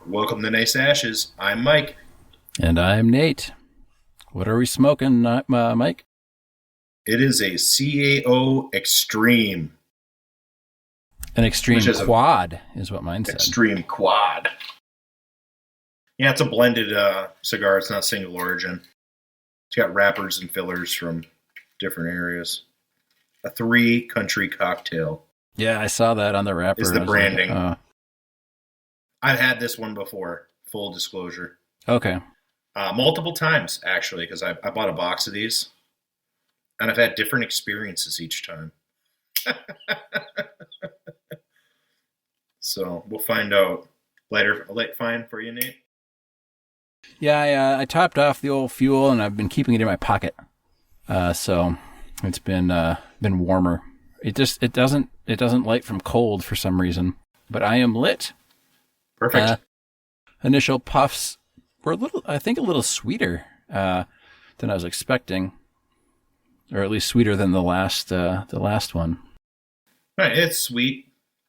Welcome to Nice Ashes. I'm Mike. And I'm Nate. What are we smoking, Mike? It is a CAO Extreme. An Extreme Quad is what mine said. Extreme Quad. Yeah, it's a blended cigar. It's not single origin. It's got wrappers and fillers from different areas. A 3-country cocktail. Yeah, I saw that on the wrapper. Is the branding. I've had this one before, full disclosure. Okay. Multiple times, actually, because I bought a box of these. And I've had different experiences each time. So we'll find out later. A late fine for you, Nate? Yeah, I topped off the old fuel, and I've been keeping it in my pocket. So it's been warmer. It doesn't light from cold for some reason, but I am lit. Perfect. Initial puffs were a little sweeter than I was expecting, or at least sweeter than the last one. Right, it's sweet.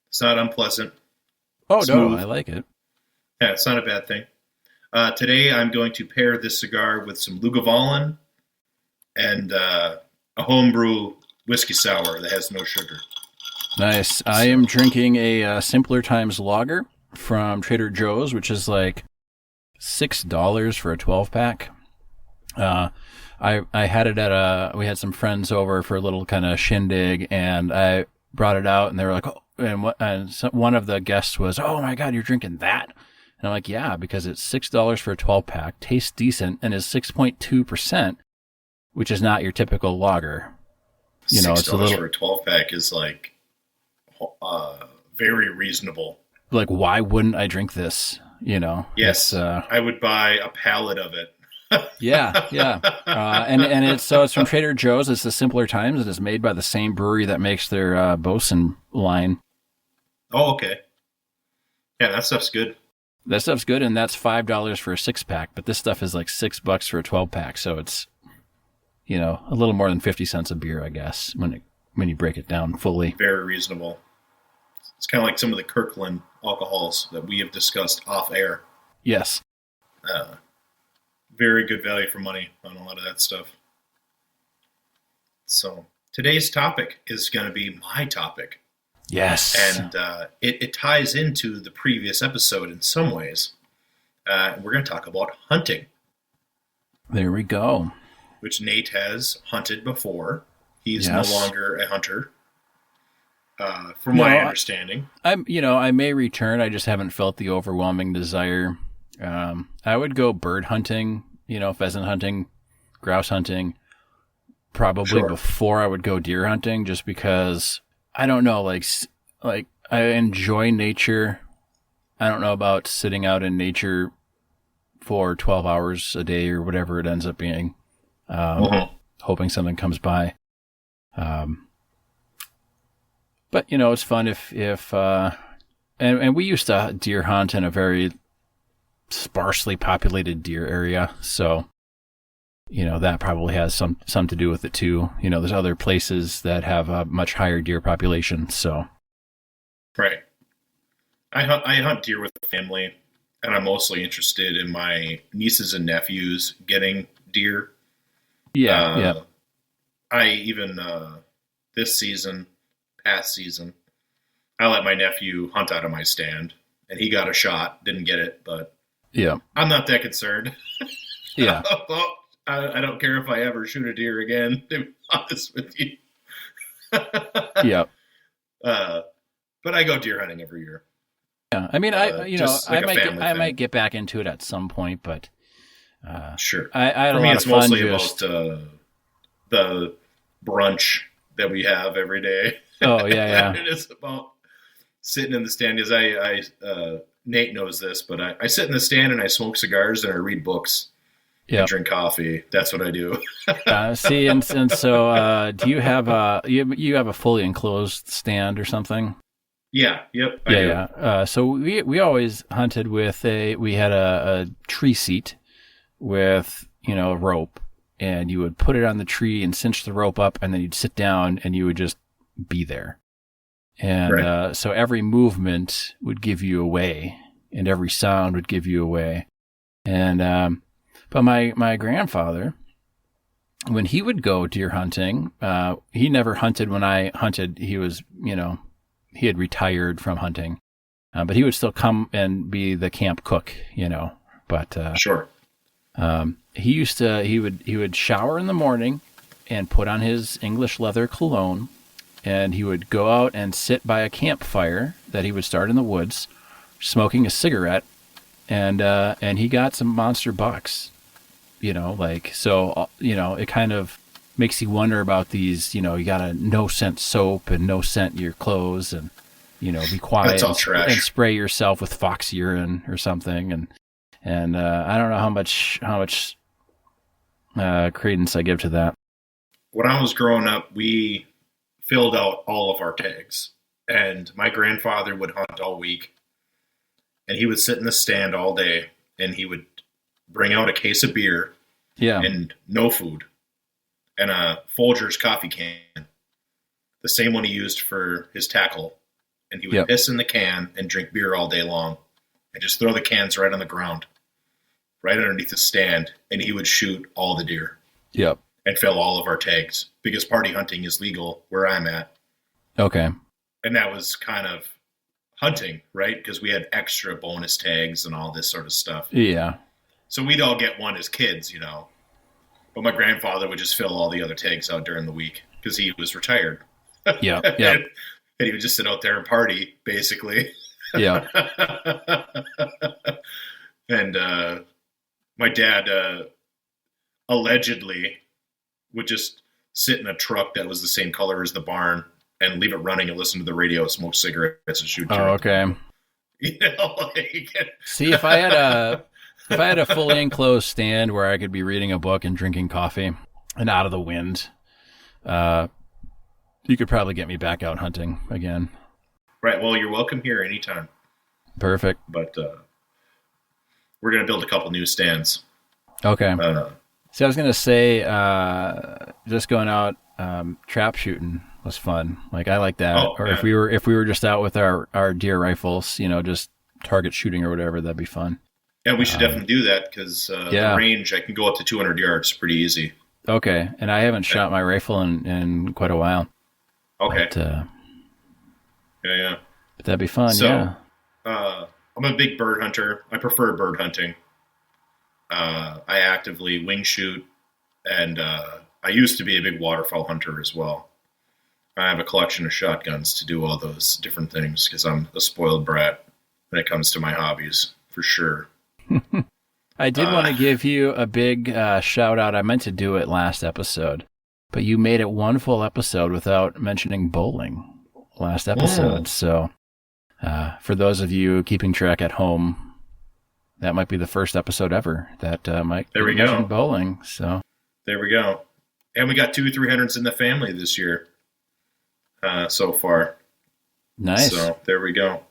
It's not unpleasant. Oh, Smooth. No, I like it. Yeah, it's not a bad thing. Today I'm going to pair this cigar with some Lagavulin and a homebrew whiskey sour that has no sugar. Nice. I am drinking a Simpler Times lager from Trader Joe's, which is like $6 for a 12-pack. I had it we had some friends over for a little kind of shindig, and I brought it out, and they were like, oh, and one of the guests was, oh my God, you're drinking that? And I'm like, yeah, because it's $6 for a 12-pack, tastes decent, and is 6.2%, which is not your typical lager. You know, $6 it's a little for a 12-pack is like very reasonable. Like, why wouldn't I drink this? You know? Yes, I would buy a pallet of it. Yeah. And it's from Trader Joe's. It's the Simpler Times. It is made by the same brewery that makes their Bosun line. Oh, okay. Yeah, that stuff's good. That stuff's good, and that's $5 for a 6-pack. But this stuff is like $6 for a 12-pack. So it's, a little more than 50 cents a beer, I guess, when you break it down fully. Very reasonable. It's kind of like some of the Kirkland alcohols that we have discussed off air. Yes. Very good value for money on a lot of that stuff. So today's topic is going to be my topic. Yes. And it ties into the previous episode in some ways. We're going to talk about hunting. There we go. Which Nate has hunted before. He's no longer a hunter, from my understanding. I may return. I just haven't felt the overwhelming desire. I would go bird hunting, pheasant hunting, grouse hunting, probably before I would go deer hunting, just because I don't know, like I enjoy nature. I don't know about sitting out in nature for 12 hours a day or whatever it ends up being, hoping something comes by. But it's fun if and we used to deer hunt in a very sparsely populated deer area, so that probably has some to do with it too. There's other places that have a much higher deer population, so right. I hunt deer with the family, and I'm mostly interested in my nieces and nephews getting deer. Yeah. I even past season, I let my nephew hunt out of my stand, and he got a shot, didn't get it, but yeah, I'm not that concerned. Yeah. I don't care if I ever shoot a deer again, to be honest with you. Yeah. But I go deer hunting every year. Yeah. I mean, I might get back into it at some point, but sure. I had For a me, lot it's of fun mostly about the brunch that we have every day. Oh, yeah. It is about sitting in the stand, because Nate knows this, but I sit in the stand and I smoke cigars and I read books. Yeah. And drink coffee. That's what I do. See, and so do you have a fully enclosed stand or something? Yeah. Yep. Yeah. So we always hunted with we had a tree seat with a rope, and you would put it on the tree and cinch the rope up, and then you'd sit down and you would just be there. And so every movement would give you away. and every sound would give you away. And but my grandfather, when he would go deer hunting, he never hunted when I hunted. He was, he had retired from hunting, but he would still come and be the camp cook, But sure. He would shower in the morning and put on his English leather cologne, and he would go out and sit by a campfire that he would start in the woods, smoking a cigarette, and he got some monster bucks, so it kind of makes you wonder about these, you got a no scent soap and no scent your clothes, and be quiet and spray yourself with fox urine or something, and I don't know how much credence I give to that. When I was growing up, we filled out all of our tags, and my grandfather would hunt all week, and he would sit in the stand all day, and he would bring out a case of beer, and no food, and a Folgers coffee can, the same one he used for his tackle, and he would piss in the can and drink beer all day long, and just throw the cans right on the ground, right underneath the stand, and he would shoot all the deer. Yep. And fill all of our tags, because party hunting is legal where I'm at. Okay. And that was kind of hunting, right? Because we had extra bonus tags and all this sort of stuff. Yeah. So we'd all get one as kids, But my grandfather would just fill all the other tags out during the week because he was retired. Yeah. And he would just sit out there and party, basically. Yeah. And my dad allegedly would just sit in a truck that was the same color as the barn and leave it running and listen to the radio, smoke cigarettes, and shoot. Oh, okay. See, if I had a fully enclosed stand where I could be reading a book and drinking coffee and out of the wind, you could probably get me back out hunting again. Right. Well, you're welcome here anytime. Perfect. But we're going to build a couple new stands. Okay. See, I was going to say, just going out trap shooting was fun. Like, I like that. Oh, or yeah. if we were just out with our deer rifles, just target shooting or whatever, that'd be fun. Yeah, we should definitely do that because the range, I can go up to 200 yards pretty easy. Okay. And I haven't shot my rifle in quite a while. Okay. But, yeah. But that'd be fun, so, I'm a big bird hunter. I prefer bird hunting. I actively wing shoot, and I used to be a big waterfowl hunter as well. I have a collection of shotguns to do all those different things because I'm a spoiled brat when it comes to my hobbies, for sure. I did want to give you a big shout out. I meant to do it last episode, but you made it one full episode without mentioning bowling last episode. So for those of you keeping track at home, that might be the first episode ever that might mention bowling. So there we go. And we got 2 300s in the family this year so far. Nice. So there we go.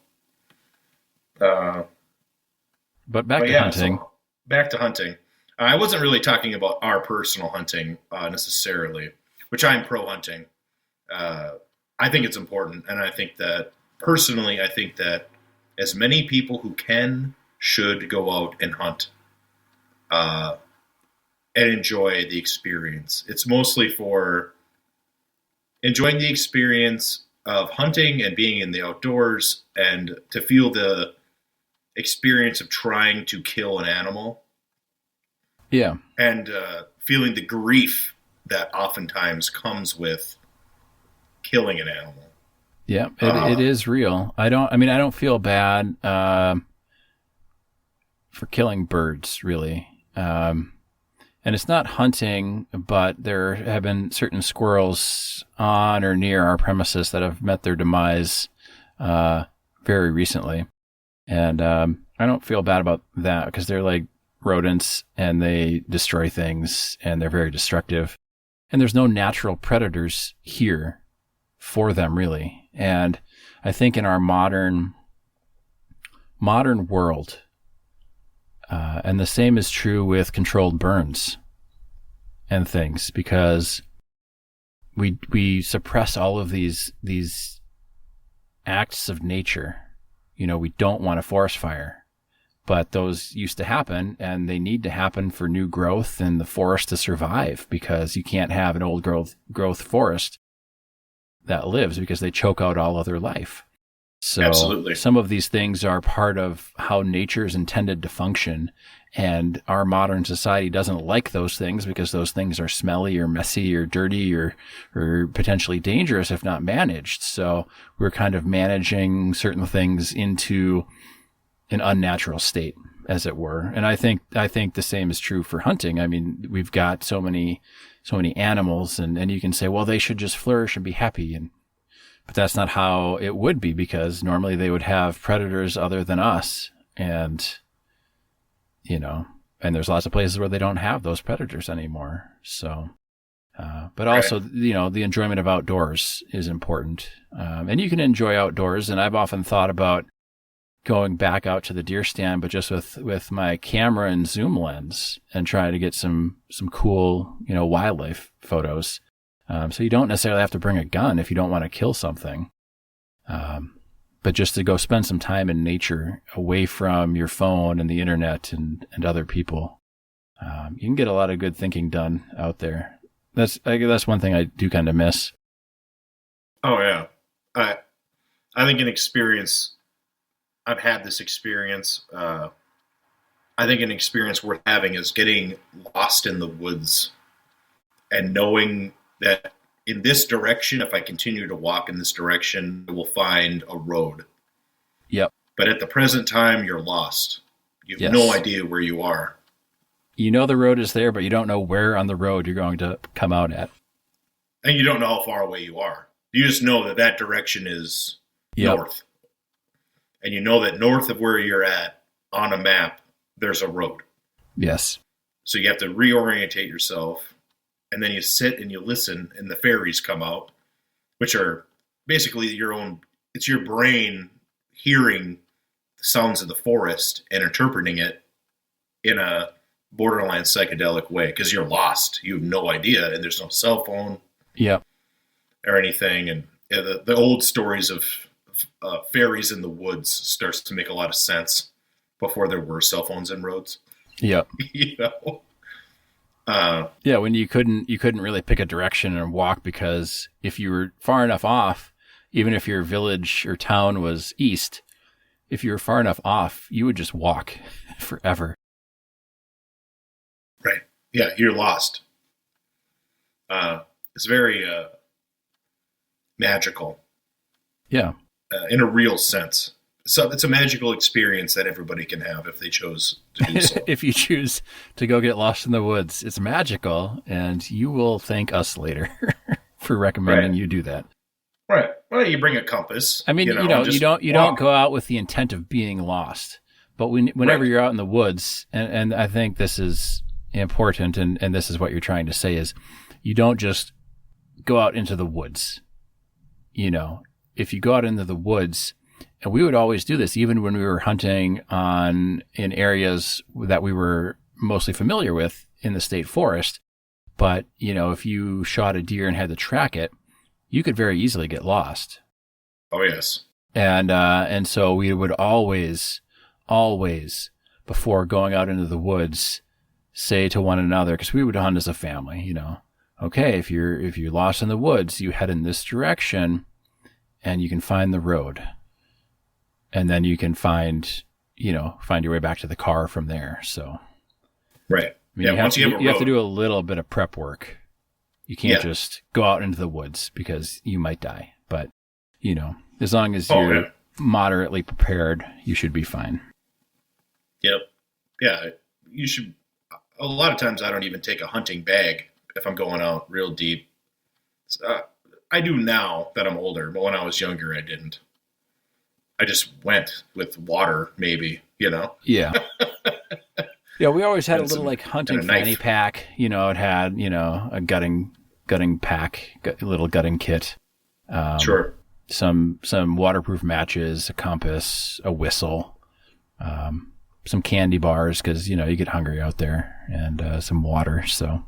But back to hunting. So back to hunting. I wasn't really talking about our personal hunting necessarily, which I'm pro hunting. I think it's important. And I think that personally, I think that as many people who can should go out and hunt and enjoy the experience. It's mostly for enjoying the experience of hunting and being in the outdoors and to feel the experience of trying to kill an animal. Yeah. And feeling the grief that oftentimes comes with killing an animal. Yeah, it is real. I don't feel bad for killing birds, really. And it's not hunting, but there have been certain squirrels on or near our premises that have met their demise very recently. And I don't feel bad about that because they're like rodents and they destroy things and they're very destructive. And there's no natural predators here for them, really. And I think in our modern world, and the same is true with controlled burns and things, because we suppress all of these acts of nature. We don't want a forest fire. but those used to happen, and they need to happen for new growth and the forest to survive, because you can't have an old growth forest that lives, because they choke out all other life. So Absolutely. Some of these things are part of how nature is intended to function, and our modern society doesn't like those things because those things are smelly or messy or dirty or potentially dangerous if not managed. So we're kind of managing certain things into an unnatural state, as it were. And I think the same is true for hunting. I mean, we've got so many animals, and you can say, well, they should just flourish and be happy. But that's not how it would be, because normally they would have predators other than us. And there's lots of places where they don't have those predators anymore. So, but also, the enjoyment of outdoors is important. And you can enjoy outdoors. And I've often thought about going back out to the deer stand, but just with my camera and zoom lens, and try to get some cool, wildlife photos. So you don't necessarily have to bring a gun if you don't want to kill something. But just to go spend some time in nature away from your phone and the internet and other people. You can get a lot of good thinking done out there. That's one thing I do kind of miss. Oh yeah. I think I've had this experience. I think an experience worth having is getting lost in the woods and knowing that in this direction, if I continue to walk in this direction, I will find a road. Yep. But at the present time, you're lost. You have no idea where you are. You know the road is there, but you don't know where on the road you're going to come out at. And you don't know how far away you are. You just know that direction is north. And you know that north of where you're at on a map, there's a road. Yes. So you have to reorientate yourself. And then you sit and you listen, and the fairies come out, which are basically it's your brain hearing the sounds of the forest and interpreting it in a borderline psychedelic way, because you're lost. You have no idea, and there's no cell phone or anything. And the old stories of fairies in the woods starts to make a lot of sense before there were cell phones and roads. Yep. When you couldn't really pick a direction and walk, because if you were far enough off, even if your village or town was east, if you were far enough off, you would just walk forever. Right. Yeah, you're lost. It's very magical. Yeah. In a real sense. So it's a magical experience that everybody can have if they chose to do so. If you choose to go get lost in the woods, it's magical, and you will thank us later for recommending you do that. Right. Well, you bring a compass. I mean, you don't go out with the intent of being lost, but whenever you're out in the woods, and I think this is important, and this is what you're trying to say, is you don't just go out into the woods. If you go out into the woods, and we would always do this, even when we were hunting in areas that we were mostly familiar with in the state forest. But, if you shot a deer and had to track it, you could very easily get lost. Oh, yes. And so we would always, before going out into the woods, say to one another, because we would hunt as a family, okay, if you're lost in the woods, you head in this direction and you can find the road. And then you can find your way back to the car from there. So, right. You have to do a little bit of prep work. You can't just go out into the woods, because you might die. But, as long as you're moderately prepared, you should be fine. Yep. Yeah. You should. A lot of times I don't even take a hunting bag if I'm going out real deep. I do now that I'm older, but when I was younger, I didn't. I just went with water, maybe, Yeah. Yeah, we always had a little hunting fanny pack. It had, a gutting pack, a little gutting kit. Sure. Some waterproof matches, a compass, a whistle, some candy bars, because, you get hungry out there, and some water. So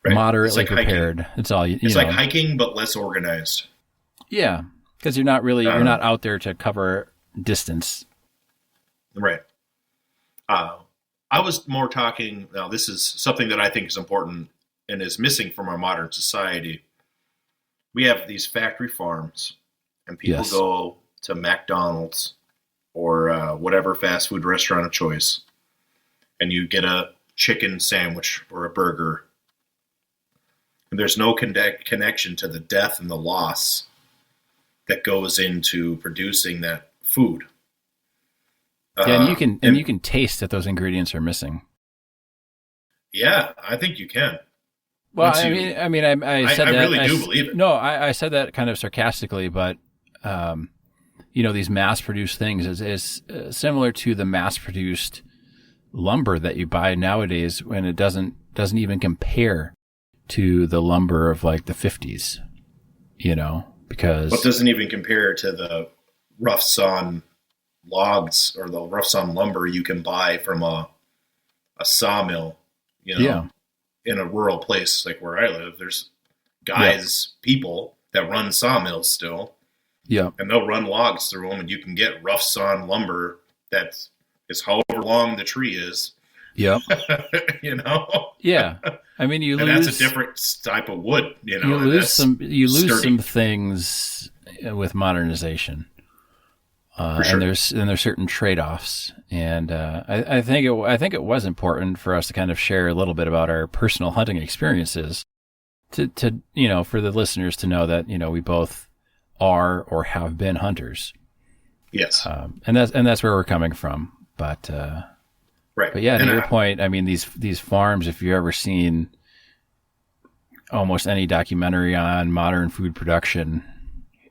moderately prepared. Hiking. It's all It's like hiking, but less organized. Yeah, because you're not out there to cover distance. Right. I was more talking, now this is something that I think is important and is missing from our modern society. We have these factory farms, and people Yes. go to McDonald's or whatever fast food restaurant of choice, and you get a chicken sandwich or a burger. And there's no connection to the death and the loss that goes into producing that food. Yeah, and you can taste that those ingredients are missing. Yeah, I think you can. Well, Once I you- mean, I said I that. really do believe it. No, I said that kind of sarcastically, but these mass-produced things is similar to the mass-produced lumber that you buy nowadays, when it doesn't even compare to the lumber of like the 50s. Because What doesn't even compare to the rough sawn logs or the rough sawn lumber you can buy from a sawmill, Yeah. in a rural place like where I live. There's guys, people that run sawmills still, Yeah. and they'll run logs through them, and you can get rough sawn lumber that is however long the tree is, Yep. Yeah. I mean, you and lose that's a different type of wood, you lose sturdy. some things with modernization. For sure. And there's certain trade-offs, and I think it was important for us to kind of share a little bit about our personal hunting experiences, to for the listeners to know that we both are or have been hunters. Yes, and that's where we're coming from. But right. But yeah, to And your point, I mean, these farms. If you've ever seen almost any documentary on modern food production,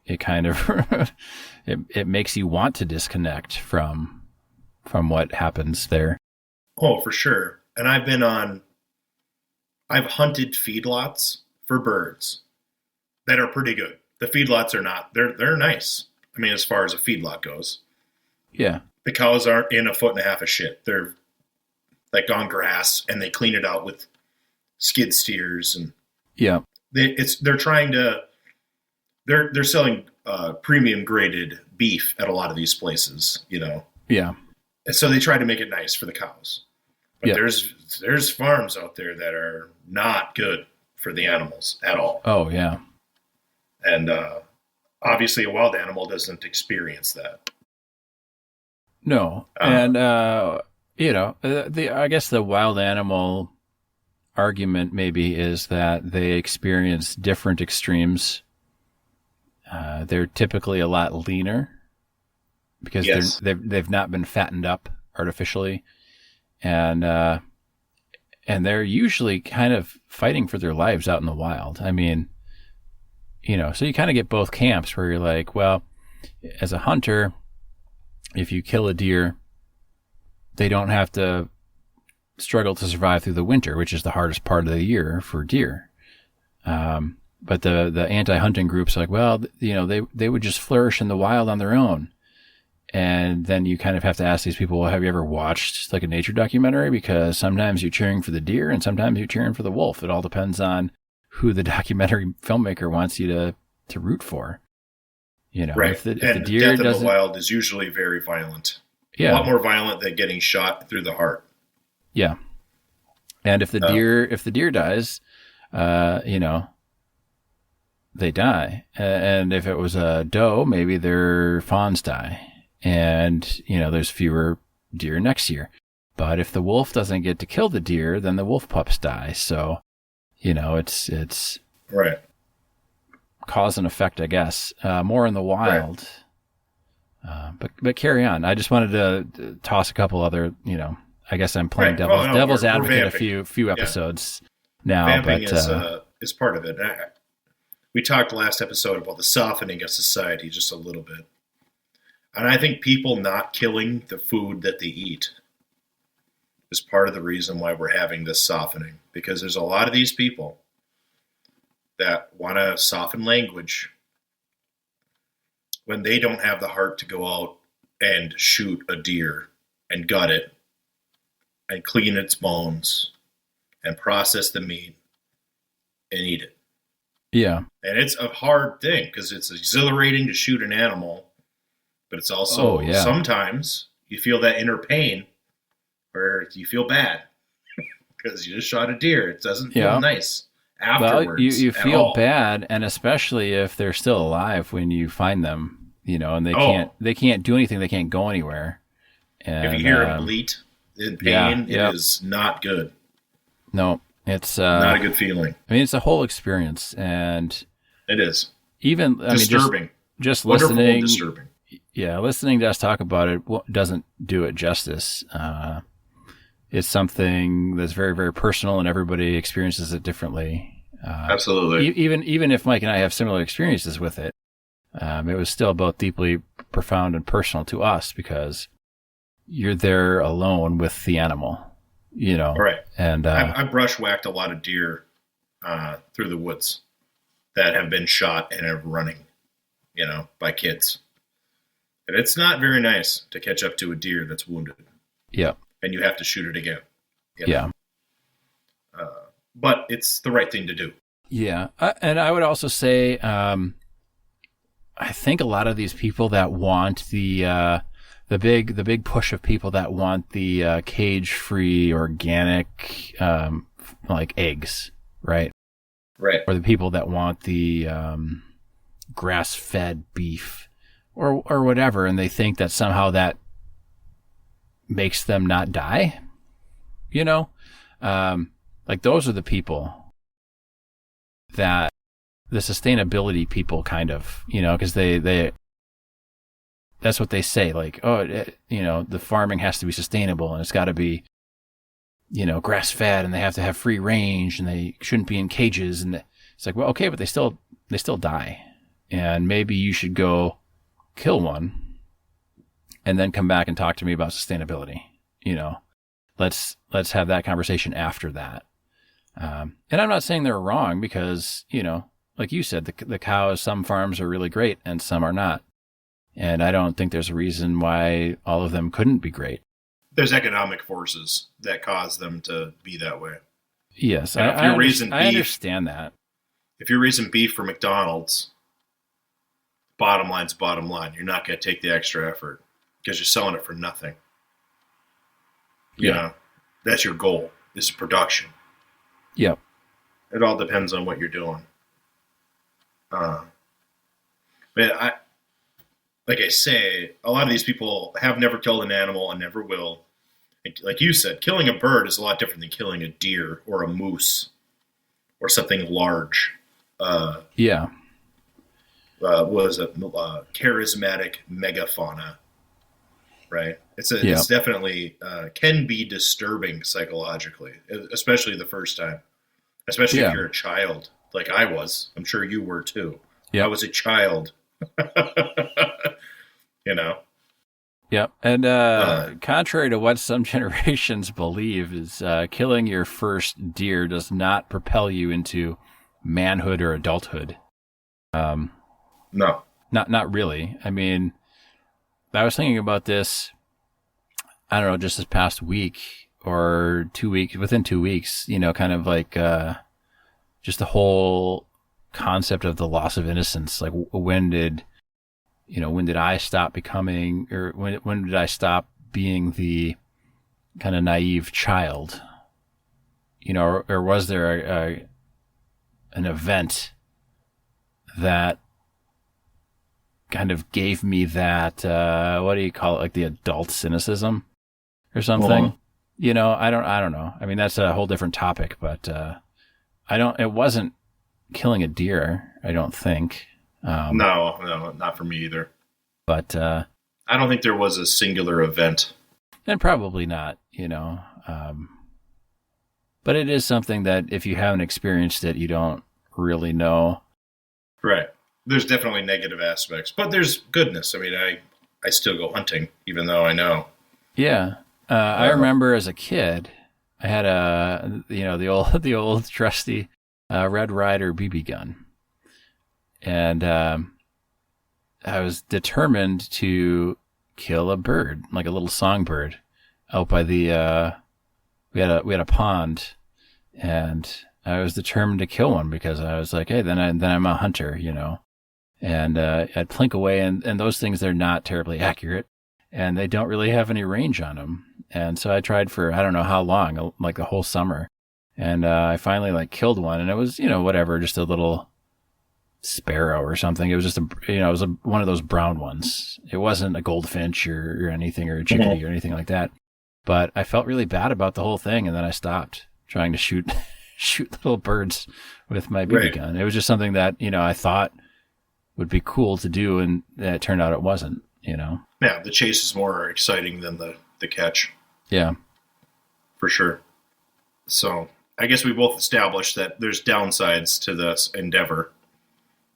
it kind of it makes you want to disconnect from what happens there. Oh, for sure. And I've hunted feedlots for birds that are pretty good. The feedlots are not. They're nice. I mean, as far as a feedlot goes. Yeah. The cows aren't in 1.5 feet of shit. They're like on grass, and they clean it out with skid steers, and Yeah. they're trying to. They're selling premium graded beef at a lot of these places, Yeah. and so they try to make it nice for the cows. But Yeah. there's farms out there that are not good for the animals at all. Oh, yeah. And obviously a wild animal doesn't experience that. No. And I guess the wild animal argument maybe is that they experience different extremes. They're typically a lot leaner because Yes. they've not been fattened up artificially, and they're usually kind of fighting for their lives out in the wild. I mean, so you kind of get both camps where you're like, well, as a hunter, if you kill a deer, they don't have to struggle to survive through the winter, which is the hardest part of the year for deer. But the anti-hunting groups are like, well, they would just flourish in the wild on their own. And then you kind of have to ask these people, well, have you ever watched like a nature documentary? Because sometimes you're cheering for the deer and sometimes you're cheering for the wolf. It all depends on who the documentary filmmaker wants you to root for. Right. If the And deer death in doesn't, the wild is usually very violent. yeah, A lot more violent than getting shot through the heart. yeah. And if the deer dies, they die. And if it was a doe, maybe their fawns die. And, there's fewer deer next year. But if the wolf doesn't get to kill the deer, then the wolf pups die. So, it's Right. cause and effect, I guess. More in the wild. Right. But carry on. I just wanted to toss a couple other, I guess I'm playing Right. devil's We're advocate vamping. a few episodes now. Vamping But is part of it. We talked last episode about the softening of society just a little bit. And I think people not killing the food that they eat is part of the reason why we're having this softening. Because there's a lot of these people that want to soften language when they don't have the heart to go out and shoot a deer and gut it and clean its bones and process the meat and eat it. yeah. And it's a hard thing because it's exhilarating to shoot an animal But it's also yeah. sometimes you feel that inner pain where you feel bad because you just shot a deer. It doesn't feel nice afterwards. Well, you feel bad, and especially if they're still alive when you find them, and they can't do anything. They can't go anywhere. And, if you hear them bleat in pain, it is not good. No, it's not a good feeling. I mean, it's a whole experience, and it is even disturbing. Just wonderful listening, and disturbing. Yeah, listening to us talk about it doesn't do it justice. It's something that's very, very personal, and everybody experiences it differently. Absolutely. Even if Mike and I have similar experiences with it, it was still both deeply profound and personal to us because you're there alone with the animal, Right. And I brushwhacked a lot of deer through the woods that have been shot and are running, by kids. And it's not very nice to catch up to a deer that's wounded. Yeah. And you have to shoot it again. Yeah. But it's the right thing to do. Yeah. And I would also say, I think a lot of these people that want the big push of people that want the cage-free organic, like eggs, right? Right. Or the people that want the grass-fed beef or whatever, and they think that somehow that makes them not die, like those are the people that the sustainability people kind of, because they that's what they say, like, the farming has to be sustainable and it's got to be, grass fed, and they have to have free range and they shouldn't be in cages. And it's like, well, okay, but they still die. And maybe you should go kill one and then come back and talk to me about sustainability. Let's have that conversation after that. And I'm not saying they're wrong because, like you said, the cows, some farms are really great and some are not. And I don't think there's a reason why all of them couldn't be great. There's economic forces that cause them to be that way. Yes, I understand that. If you're raising beef for McDonald's, bottom line's bottom line. You're not going to take the extra effort because you're selling it for nothing. That's your goal, is production. Yep. It all depends on what you're doing. But like I say, a lot of these people have never killed an animal and never will. Like you said, killing a bird is a lot different than killing a deer or a moose or something large. Was a charismatic megafauna, right? It's definitely can be disturbing psychologically, especially the first time. Especially if you're a child, like I was. I'm sure you were too. Yeah, I was a child. Yep. And contrary to what some generations believe, is killing your first deer does not propel you into manhood or adulthood. No. Not really. I mean, I was thinking about this, I don't know, just this past week or 2 weeks, within 2 weeks, kind of like just the whole concept of the loss of innocence. Like, when did I stop becoming, or when did I stop being the kind of naive child? Or was there an event that kind of gave me that, what do you call it? Like the adult cynicism or something? I don't know. I mean, that's a whole different topic, but, it wasn't killing a deer, I don't think. No, not for me either. But, I don't think there was a singular event. And probably not, but it is something that if you haven't experienced it, you don't really know. Right. There's definitely negative aspects, but there's goodness. I mean, I still go hunting, even though I know. Yeah. I remember as a kid, I had the old trusty Red Ryder BB gun. And I was determined to kill a bird, like a little songbird, out by the we had a pond, and I was determined to kill one because I was like, hey, then I'm a hunter, And I'd plink away, and those things, they're not terribly accurate, and they don't really have any range on them. And so I tried for, I don't know how long, like the whole summer. And I finally like killed one, and it was, whatever, just a little sparrow or something. It was just one of those brown ones. It wasn't a goldfinch or anything, or a chickadee or anything like that. But I felt really bad about the whole thing, and then I stopped trying to shoot little birds with my BB gun. It was just something that, I thought would be cool to do, and it turned out it wasn't, Yeah, the chase is more exciting than the catch. Yeah. For sure. So I guess we both established that there's downsides to this endeavor.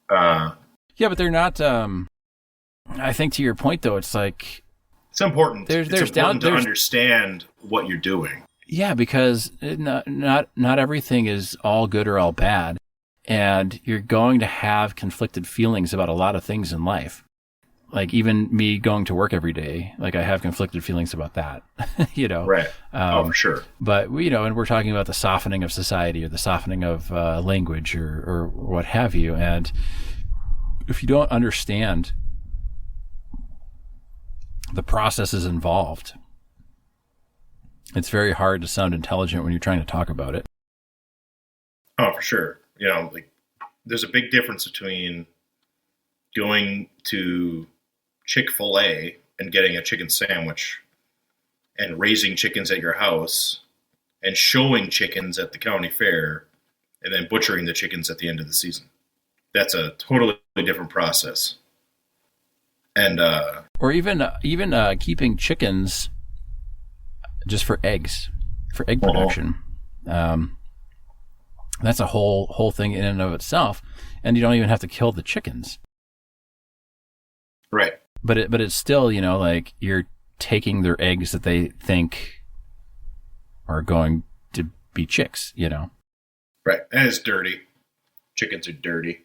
Yeah, but they're not, I think to your point though, it's like, it's important. It's important to understand what you're doing. Yeah, because not everything is all good or all bad. And you're going to have conflicted feelings about a lot of things in life. Like even me going to work every day, like I have conflicted feelings about that, Right. For sure. But, and we're talking about the softening of society or the softening of language or what have you. And if you don't understand the processes involved, it's very hard to sound intelligent when you're trying to talk about it. Oh, for sure. There's a big difference between going to Chick-fil-A and getting a chicken sandwich and raising chickens at your house and showing chickens at the county fair and then butchering the chickens at the end of the season. That's a totally different process. And or even keeping chickens just for egg production. That's a whole thing in and of itself, and you don't even have to kill the chickens. Right. But it's still, like you're taking their eggs that they think are going to be chicks, Right. And it's dirty. Chickens are dirty.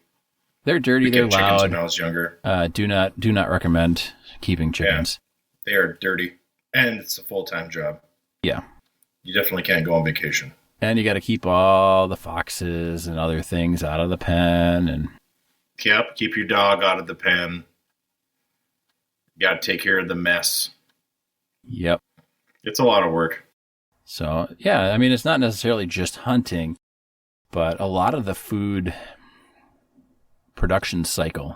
They're dirty. They're loud. When I was younger. Do not recommend keeping chickens. Yeah, they are dirty, and it's a full-time job. Yeah. You definitely can't go on vacation. And you got to keep all the foxes and other things out of the pen. And yep, keep your dog out of the pen. You got to take care of the mess. Yep. It's a lot of work. So, yeah, I mean, it's not necessarily just hunting, but a lot of the food production cycle,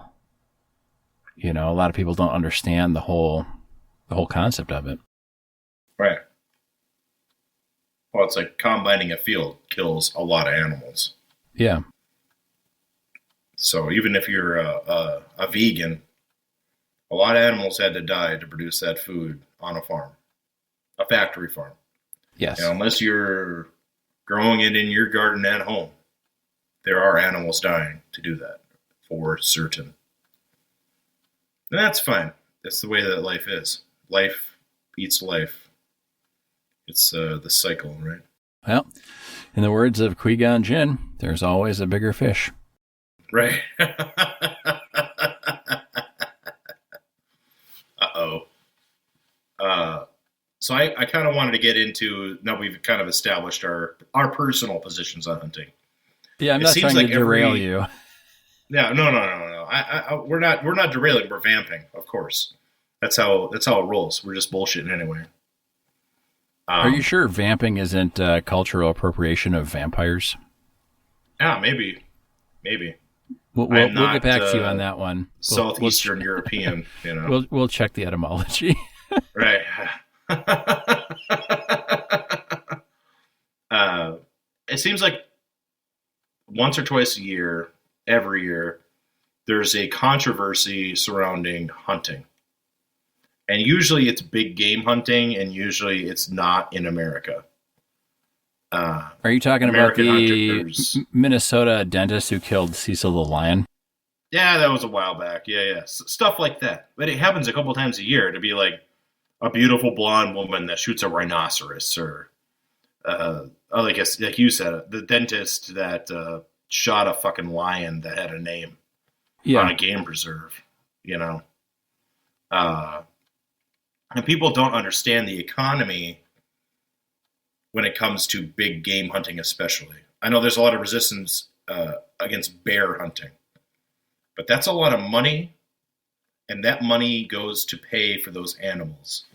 a lot of people don't understand the whole concept of it. Right. Well, it's like combining a field kills a lot of animals. Yeah. So even if you're a vegan, a lot of animals had to die to produce that food on a farm, a factory farm. Yes. Unless you're growing it in your garden at home, there are animals dying to do that, for certain. And that's fine. That's the way that life is. Life eats life. It's the cycle, right? Well, in the words of Qui-Gon Jinn, there's always a bigger fish. Right. Uh-oh. So I kind of wanted to get into, now we've kind of established our personal positions on hunting. Yeah, I'm not trying to derail you. Yeah, no. We're not derailing. We're vamping, of course. That's how it rolls. We're just bullshitting anyway. Are you sure vamping isn't cultural appropriation of vampires? Yeah, maybe. We'll get back to you on that one. Southeastern European, We'll check the etymology. Right. It seems like once or twice a year, every year, there's a controversy surrounding hunting. And usually it's big game hunting, and usually it's not in America. Are you talking American about the Minnesota dentist who killed Cecil the Lion? Yeah, that was a while back. Yeah. Stuff like that. But it happens a couple times a year to be like a beautiful blonde woman that shoots a rhinoceros, or like you said, the dentist that shot a fucking lion that had a name on a game preserve, And people don't understand the economy when it comes to big game hunting, especially. I know there's a lot of resistance against bear hunting. But that's a lot of money, and that money goes to pay for those animals.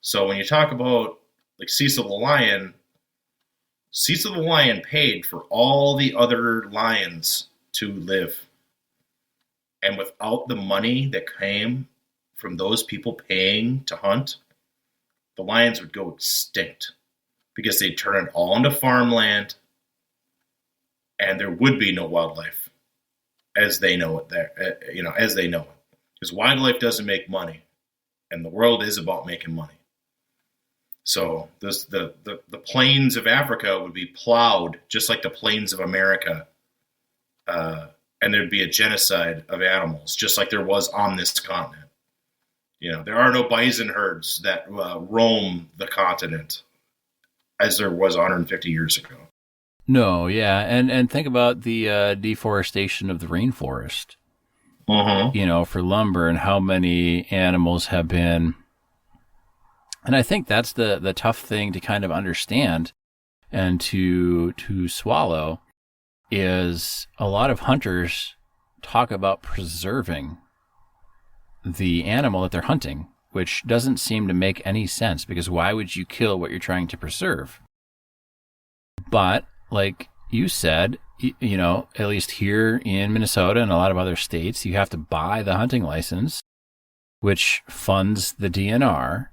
So when you talk about like Cecil the Lion paid for all the other lions to live. And without the money that came from those people paying to hunt, the lions would go extinct because they'd turn it all into farmland and there would be no wildlife as they know it there, as they know it. Because wildlife doesn't make money and the world is about making money. So the plains of Africa would be plowed just like the plains of America. And there'd be a genocide of animals, just like there was on this continent. There are no bison herds that roam the continent as there was 150 years ago. No, yeah. And think about the deforestation of the rainforest, for lumber and how many animals have been. And I think that's the tough thing to kind of understand and to swallow is a lot of hunters talk about preserving the animal that they're hunting, which doesn't seem to make any sense because why would you kill what you're trying to preserve? But like you said, at least here in Minnesota and a lot of other states, you have to buy the hunting license, which funds the DNR,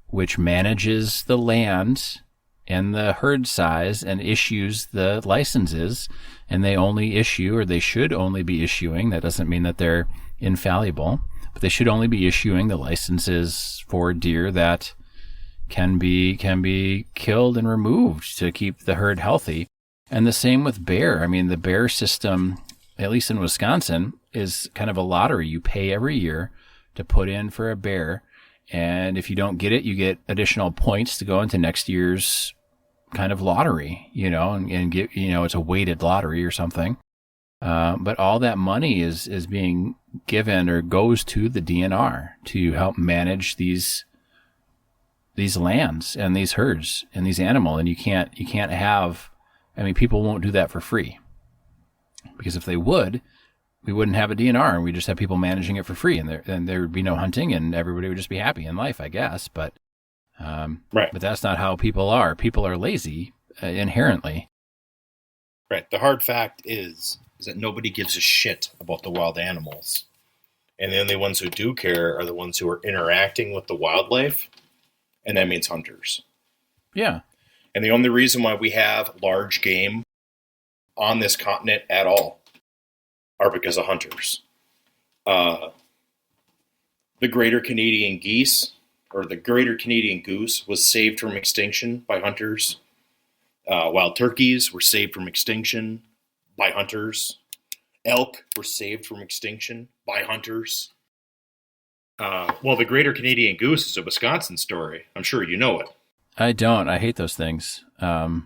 which manages the land and the herd size and issues the licenses, and they only issue, or they should only be issuing, that doesn't mean that they're infallible, but they should only be issuing the licenses for deer that can be killed and removed to keep the herd healthy. And the same with bear. I mean, the bear system, at least in Wisconsin, is kind of a lottery. You pay every year to put in for a bear, and if you don't get it, you get additional points to go into next year's kind of lottery, and get, it's a weighted lottery or something. But all that money is being given or goes to the DNR to help manage these lands and these herds and these animals. And you can't have, people won't do that for free, because if they would, we wouldn't have a DNR and we just have people managing it for free, and there would be no hunting and everybody would just be happy in life, I guess. But right. But that's not how people are. People are lazy inherently. Right. The hard fact is that nobody gives a shit about the wild animals. And the only ones who do care are the ones who are interacting with the wildlife, and that means hunters. Yeah. And the only reason why we have large game on this continent at all are because of hunters. The greater Canadian geese, or the greater Canadian goose, was saved from extinction by hunters. Wild turkeys were saved from extinction by hunters. Elk were saved from extinction by hunters. Well, the greater Canadian goose is a Wisconsin story. I'm sure you know it. I don't. I hate those things. They're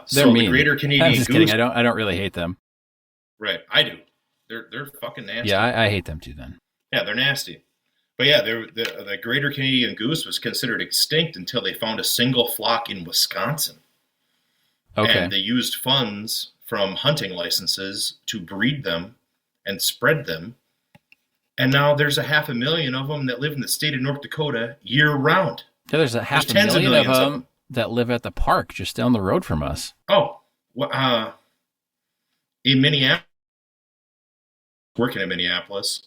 so mean. The greater Canadian I'm just goose. kidding. I don't really hate them. Right, I do. They're fucking nasty. Yeah, I hate them too. Then. Yeah, they're nasty. But yeah, the greater Canadian goose was considered extinct until they found a single flock in Wisconsin. Okay. And they used funds from hunting licenses to breed them and spread them. And now there's 500,000 of them that live in the state of North Dakota year round. Yeah, there's 500,000 of them that live at the park just down the road from us. Oh, in Minneapolis, working in Minneapolis,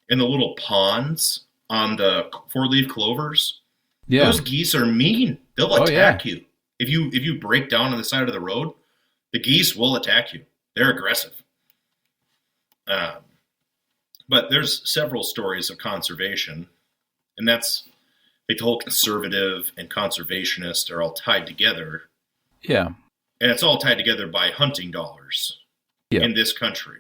in the little ponds on the 4-leaf clovers, those geese are mean. They'll attack you. If you break down on the side of the road, the geese will attack you. They're aggressive. But there's several stories of conservation, and that's like the whole conservative and conservationist are all tied together. Yeah. And it's all tied together by hunting dollars in this country.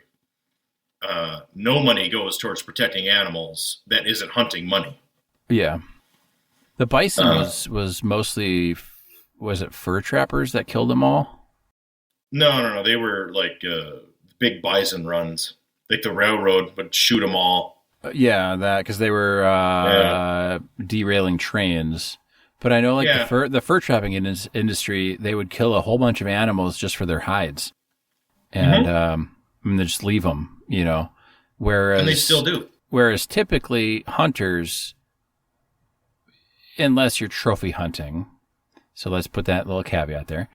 No money goes towards protecting animals that isn't hunting money. Yeah. The bison was mostly, was it fur trappers that killed them all? No. They were like big bison runs. Like the railroad would shoot them all. Because they were derailing trains. But I know the fur trapping industry, they would kill a whole bunch of animals just for their hides. And they just leave them, Whereas, and they still do. Whereas typically hunters, unless you're trophy hunting, so let's put that little caveat there,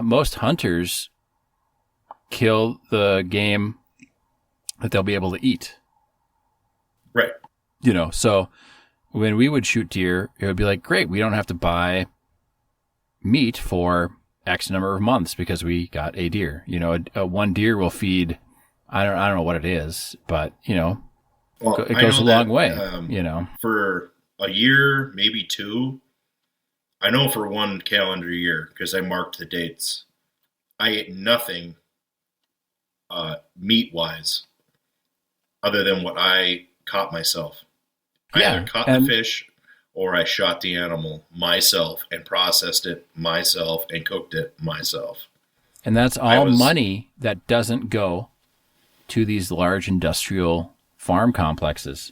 most hunters kill the game that they'll be able to eat. Right. So when we would shoot deer, it would be like, great, we don't have to buy meat for X number of months because we got a deer. One deer will feed, I don't know what it is, but, it goes a long way, For a year, maybe two, I know for one calendar year, because I marked the dates, I ate nothing meat-wise other than what I caught myself. I either caught the fish or I shot the animal myself and processed it myself and cooked it myself. And that's all money that doesn't go to these large industrial farm complexes.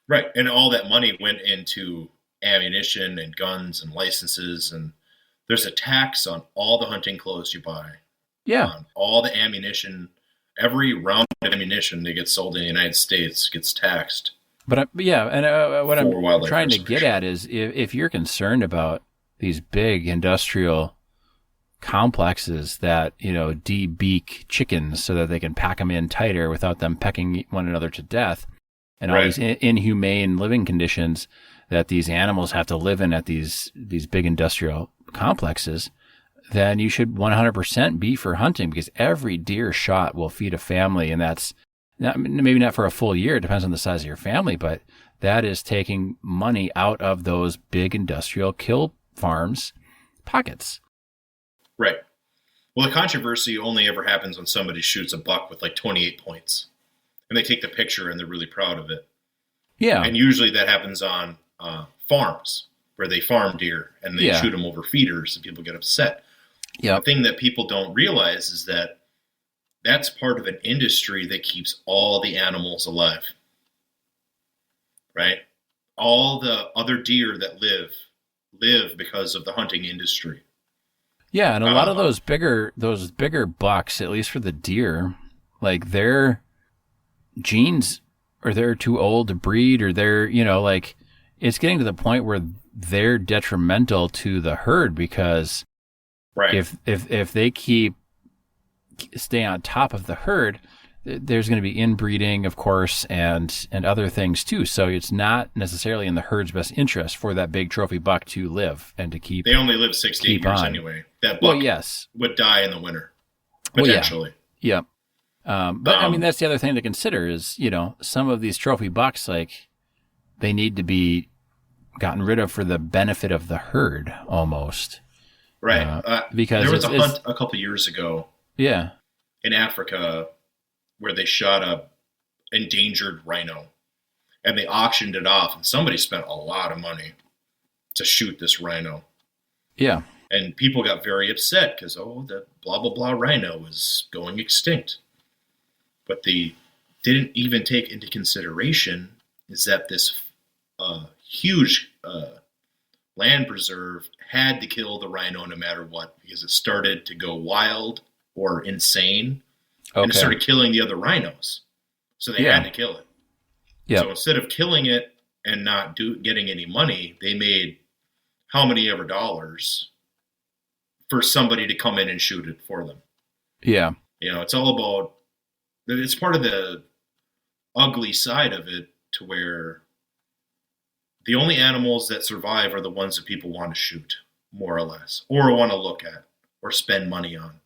Right. And all that money went into ammunition and guns and licenses. And there's a tax on all the hunting clothes you buy. Yeah. On all the ammunition. Every round of ammunition that gets sold in the United States gets taxed. But what I'm trying to get at is if you're concerned about these big industrial complexes that, de-beak chickens so that they can pack them in tighter without them pecking one another to death, and all these inhumane living conditions that these animals have to live in at these big industrial complexes, then you should 100% be for hunting, because every deer shot will feed a family, and that's maybe not for a full year. It depends on the size of your family, but that is taking money out of those big industrial kill farms' pockets. Right. Well, the controversy only ever happens when somebody shoots a buck with like 28 points, and they take the picture and they're really proud of it. Yeah. And usually that happens on farms where they farm deer and they shoot them over feeders and people get upset. Yeah. The thing that people don't realize is that that's part of an industry that keeps all the animals alive, right? All the other deer that live because of the hunting industry. Yeah, and a lot of those bigger bucks, at least for the deer, like their genes, or they're too old to breed, or they're, it's getting to the point where they're detrimental to the herd, because if they stay on top of the herd, there's going to be inbreeding, of course, and other things too. So it's not necessarily in the herd's best interest for that big trophy buck to live and to keep. They only live 6 to 8 years anyway. That buck would die in the winter, potentially. Well, yeah. But that's the other thing to consider is, some of these trophy bucks, like, they need to be gotten rid of for the benefit of the herd, almost. Right. Because there was a hunt a couple years ago. Yeah. In Africa, where they shot a endangered rhino, and they auctioned it off, and somebody spent a lot of money to shoot this rhino. Yeah. And people got very upset because, the blah, blah, blah rhino is going extinct. What they didn't even take into consideration is that this huge land preserve had to kill the rhino no matter what, because it started to go wild or insane, and it started killing the other rhinos. So they had to kill it. Yep. So instead of killing it and not getting any money, they made how many ever dollars for somebody to come in and shoot it for them. Yeah. It's all about, it's part of the ugly side of it, to where the only animals that survive are the ones that people want to shoot, more or less, or want to look at or spend money on.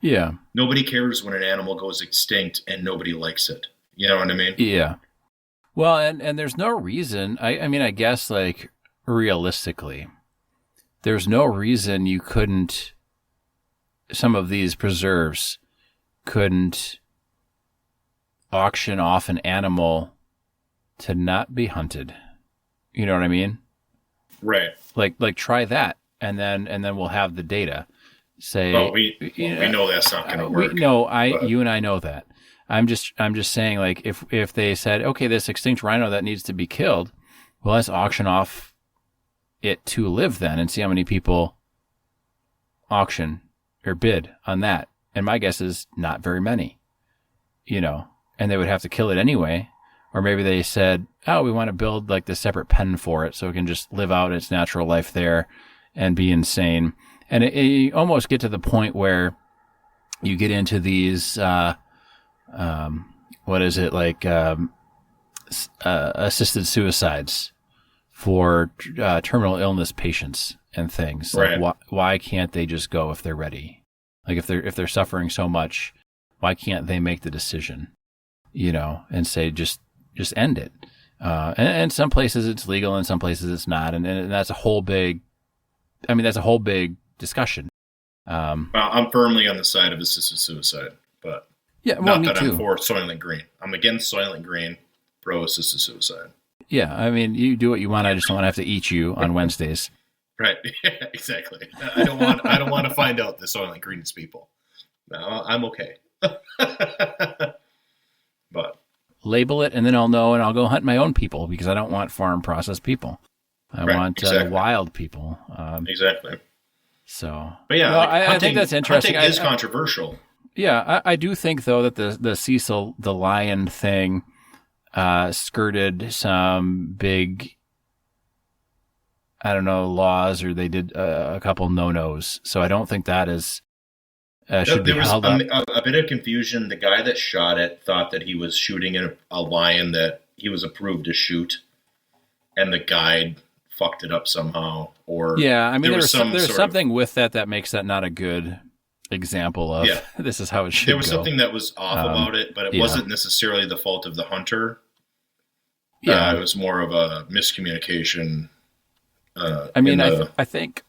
Yeah. Nobody cares when an animal goes extinct and nobody likes it. You know what I mean? Yeah. Well, and there's no reason, I guess, like, realistically, there's no reason you couldn't, some of these preserves couldn't auction off an animal to not be hunted. You know what I mean? Right. Like try that, and then we'll have the data. Say, we know that's not going to work. You and I know that. I'm just saying, like, if they said, okay, this extinct rhino that needs to be killed, well, let's auction off it to live then, and see how many people auction or bid on that. And my guess is not very many. and they would have to kill it anyway. Or maybe they said, oh, we want to build like this separate pen for it so it can just live out its natural life there and be insane. And you almost get to the point where you get into these, assisted suicides for terminal illness patients and things. Right. Like, why can't they just go if they're ready? Like if they're suffering so much, why can't they make the decision, and say just end it? And some places it's legal, and some places it's not, and that's a whole big discussion. Well, I'm firmly on the side of assisted suicide, but yeah, well, not that too. I'm for Soylent Green. I'm against Soylent Green, pro assisted suicide. Yeah, I mean, you do what you want. I just don't want to have to eat you on Wednesdays. Right. Yeah, exactly. I don't want to find out the Soylent Green's people. No, I'm okay. But label it, and then I'll know, and I'll go hunt my own people because I don't want farm processed people. I want wild people. Exactly. So, but yeah, I think that's interesting. Hunting is controversial. Yeah, I do think though that the Cecil the Lion thing skirted some big, I don't know, laws, or they did a couple no-nos. So I don't think that is should be held up. A bit of confusion. The guy that shot it thought that he was shooting a lion that he was approved to shoot, and the guide fucked it up somehow. Or yeah, I mean, there's something with that makes that not a good example of this is how it should go. There was something that was off about it, but it wasn't necessarily the fault of the hunter. Yeah, it was more of a miscommunication. I mean, I think,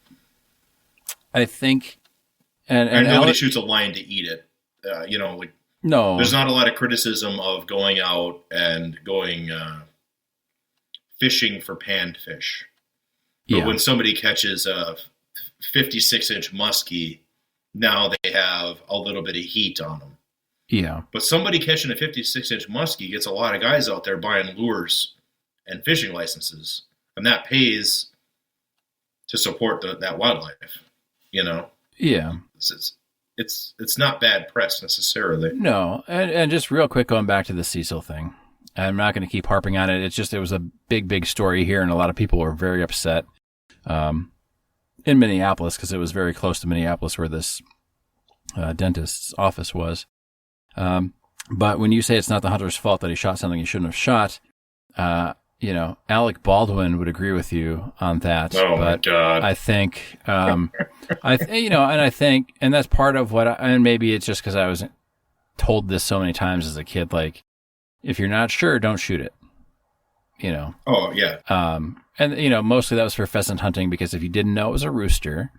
and nobody shoots a lion to eat it. No, there's not a lot of criticism of going out and going fishing for panfish. But when somebody catches a 56-inch muskie, now they have a little bit of heat on them. Yeah. But somebody catching a 56-inch muskie gets a lot of guys out there buying lures and fishing licenses, and that pays to support that wildlife. Yeah. It's not bad press necessarily. No, and just real quick, going back to the Cecil thing, I'm not going to keep harping on it. It's just it was a big story here, and a lot of people were very upset in Minneapolis because it was very close to Minneapolis where this dentist's office was. But when you say it's not the hunter's fault that he shot something he shouldn't have shot, Alec Baldwin would agree with you on that. Oh, my God. I think, and that's part of what, and maybe it's just because I was told this so many times as a kid, like, if you're not sure, don't shoot it, Oh, yeah. And, mostly that was for pheasant hunting because if you didn't know it was a rooster,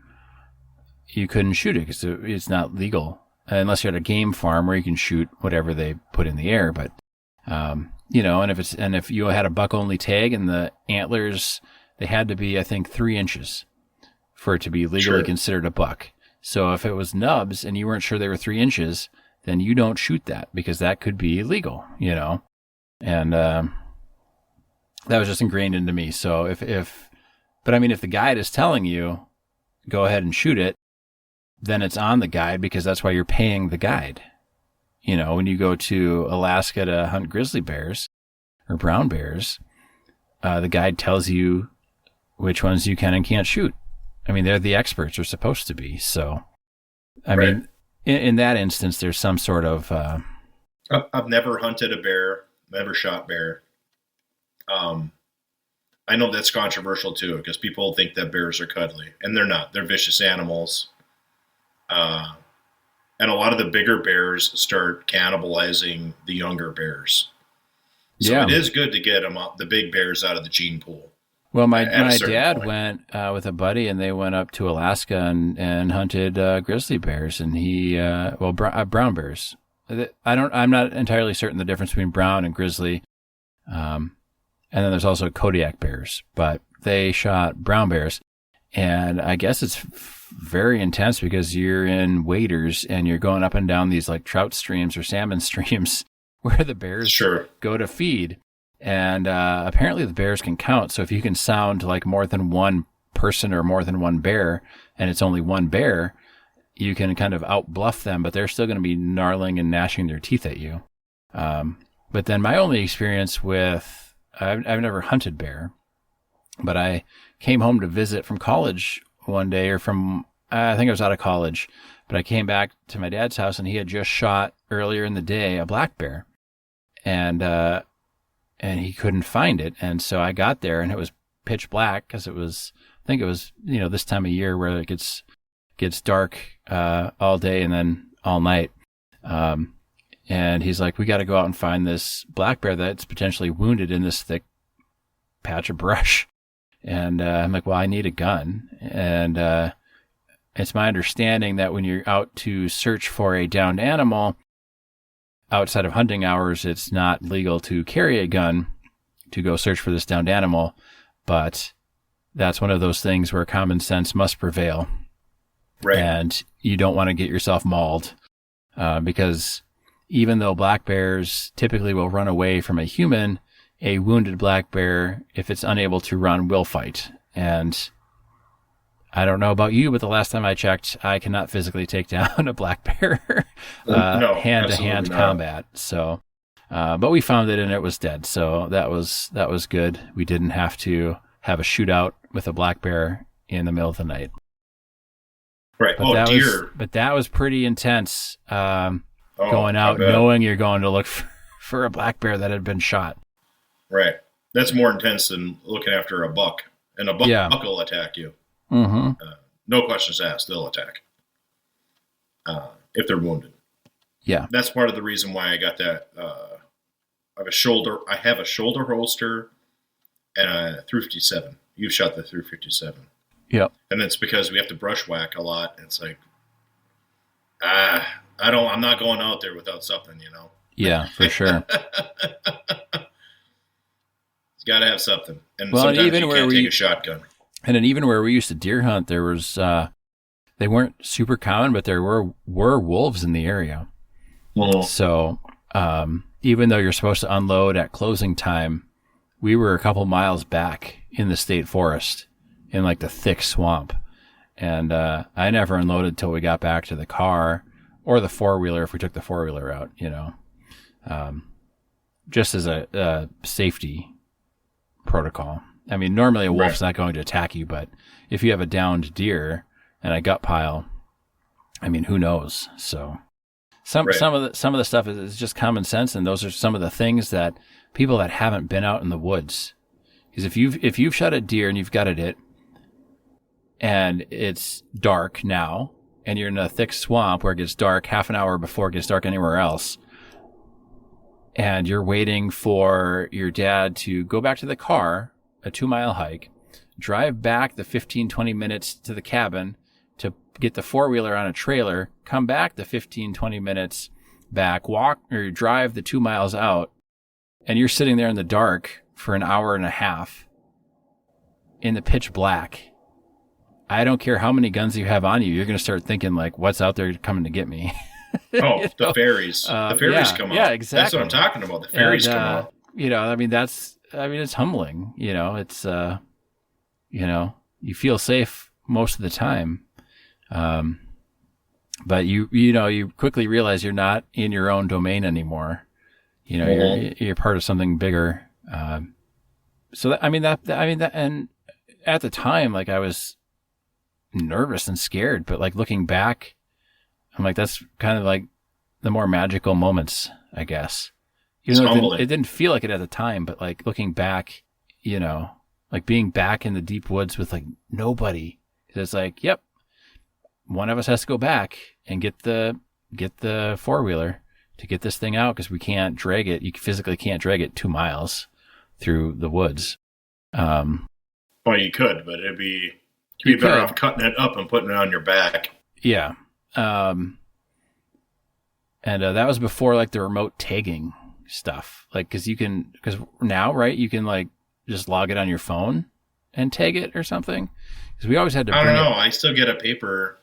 you couldn't shoot it because it's not legal unless you're at a game farm where you can shoot whatever they put in the air. But, and if you had a buck only tag and the antlers, they had to be, I think, 3 inches for it to be legally considered a buck. So if it was nubs and you weren't sure they were 3 inches, then you don't shoot that because that could be illegal, and, that was just ingrained into me. So if the guide is telling you, go ahead and shoot it, then it's on the guide because that's why you're paying the guide. When you go to Alaska to hunt grizzly bears or brown bears, the guide tells you which ones you can and can't shoot. I mean, they're the experts, or supposed to be. So, I mean, in that instance, there's some sort of... I've never hunted a bear, never shot bear. I know that's controversial too, because people think that bears are cuddly, and they're not. They're vicious animals. And a lot of the bigger bears start cannibalizing the younger bears. So it is good to get the big bears out of the gene pool. Well, my dad went with a buddy, and they went up to Alaska and hunted grizzly bears, and brown bears. I'm not entirely certain the difference between brown and grizzly. And then there's also Kodiak bears, but they shot brown bears. And I guess it's very intense because you're in waders and you're going up and down these like trout streams or salmon streams where the bears go to feed. And apparently the bears can count. So if you can sound like more than one person or more than one bear, and it's only one bear, you can kind of out bluff them, but they're still going to be gnarling and gnashing their teeth at you. But then my only experience with, I've never hunted bear, but I came home to visit from college one day, or from, I think I was out of college, but I came back to my dad's house and he had just shot earlier in the day a black bear, and he couldn't find it. And so I got there and it was pitch black, because it was, I think it was, this time of year where it gets dark all day and then all night. And he's like, we got to go out and find this black bear that's potentially wounded in this thick patch of brush. And I'm like, well, I need a gun. And it's my understanding that when you're out to search for a downed animal outside of hunting hours, it's not legal to carry a gun to go search for this downed animal. But that's one of those things where common sense must prevail. Right. And you don't want to get yourself mauled, because even though black bears typically will run away from a human, a wounded black bear, if it's unable to run, will fight. And I don't know about you, but the last time I checked, I cannot physically take down a black bear hand-to-hand combat. So, but we found it and it was dead. So that was good. We didn't have to have a shootout with a black bear in the middle of the night. Right. But deer. But that was pretty intense. Going out knowing you're going to look for a black bear that had been shot. Right. That's more intense than looking after a buck. And a buck will attack you. Mm-hmm. No questions asked. They'll attack. If they're wounded. Yeah. That's part of the reason why I got that. I have a shoulder holster and a .357. You've shot the .357. Yep. And it's because we have to brush whack a lot. It's like, I'm not going out there without something, Yeah, for sure. It's got to have something. And well, sometimes and even you where can't take a shotgun. And then even where we used to deer hunt, there was, they weren't super common, but there were wolves in the area. Mm-hmm. So even though you're supposed to unload at closing time, we were a couple miles back in the state forest in like the thick swamp. And I never unloaded till we got back to the car or the four-wheeler if we took the four-wheeler out, just as a safety protocol. I mean, normally a wolf's not going to attack you, but if you have a downed deer and a gut pile, I mean, who knows? So some of the stuff is just common sense, and those are some of the things that people that haven't been out in the woods, because if you've shot a deer and you've gutted it, and it's dark now, and you're in a thick swamp where it gets dark half an hour before it gets dark anywhere else, and you're waiting for your dad to go back to the car, a 2-mile hike, drive back the 15, 20 minutes to the cabin to get the four-wheeler on a trailer, come back the 15, 20 minutes back, walk or drive the 2 miles out, and you're sitting there in the dark for an hour and a half in the pitch black. I don't care how many guns you have on you. You're going to start thinking like, what's out there coming to get me? The fairies. The fairies come out. Yeah, exactly. That's what I'm talking about. The fairies come out. It's humbling. It's, you feel safe most of the time. But you quickly realize you're not in your own domain anymore. You're part of something bigger. And at the time, like I was nervous and scared, but like looking back, I'm like, that's kind of like the more magical moments, I guess. Even though it didn't feel like it at the time, but like looking back, like being back in the deep woods with like nobody. It's like, yep, one of us has to go back and get the four-wheeler to get this thing out, because we can't drag it. You physically can't drag it 2 miles through the woods. Well, you could, but it'd be better off cutting it up and putting it on your back. Yeah. And that was before like the remote tagging stuff. Like, because now, right, you can like just log it on your phone and tag it or something. Because we always had to bring I still get a paper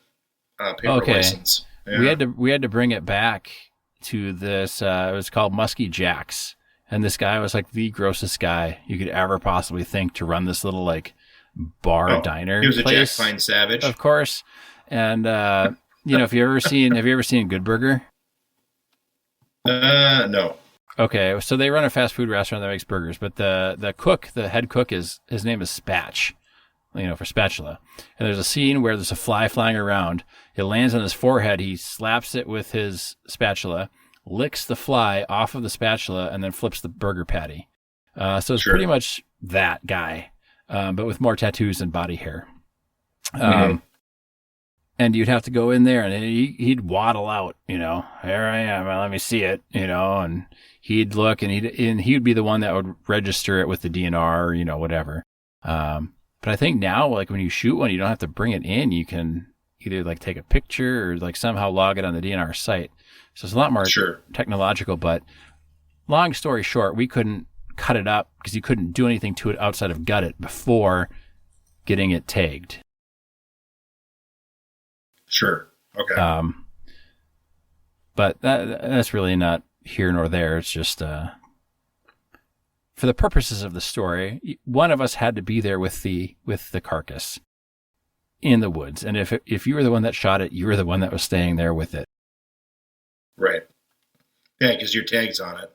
license. Yeah. We had to bring it back to this, it was called Muskie Jack's. And this guy was like the grossest guy you could ever possibly think to run this little like bar diner. He was place, a Jack Fine Savage, of course. And have you ever seen Good Burger? No. Okay, so they run a fast food restaurant that makes burgers, but the cook, the head cook, his name is Spatch, for spatula. And there's a scene where there's a fly flying around. It lands on his forehead. He slaps it with his spatula, licks the fly off of the spatula, and then flips the burger patty. So it's pretty much that guy, but with more tattoos and body hair. And you'd have to go in there, and he'd waddle out, here I am, let me see it, and he'd look, and he'd be the one that would register it with the DNR, or, whatever. But I think now, like when you shoot one, you don't have to bring it in. You can either like take a picture or like somehow log it on the DNR site. So it's a lot more technological, but long story short, we couldn't cut it up because you couldn't do anything to it outside of gut it before getting it tagged. Sure. Okay. But that's really not here nor there. It's just for the purposes of the story, one of us had to be there with the carcass in the woods, and if you were the one that shot it, you were the one that was staying there with it. Right. Yeah, because your tag's on it.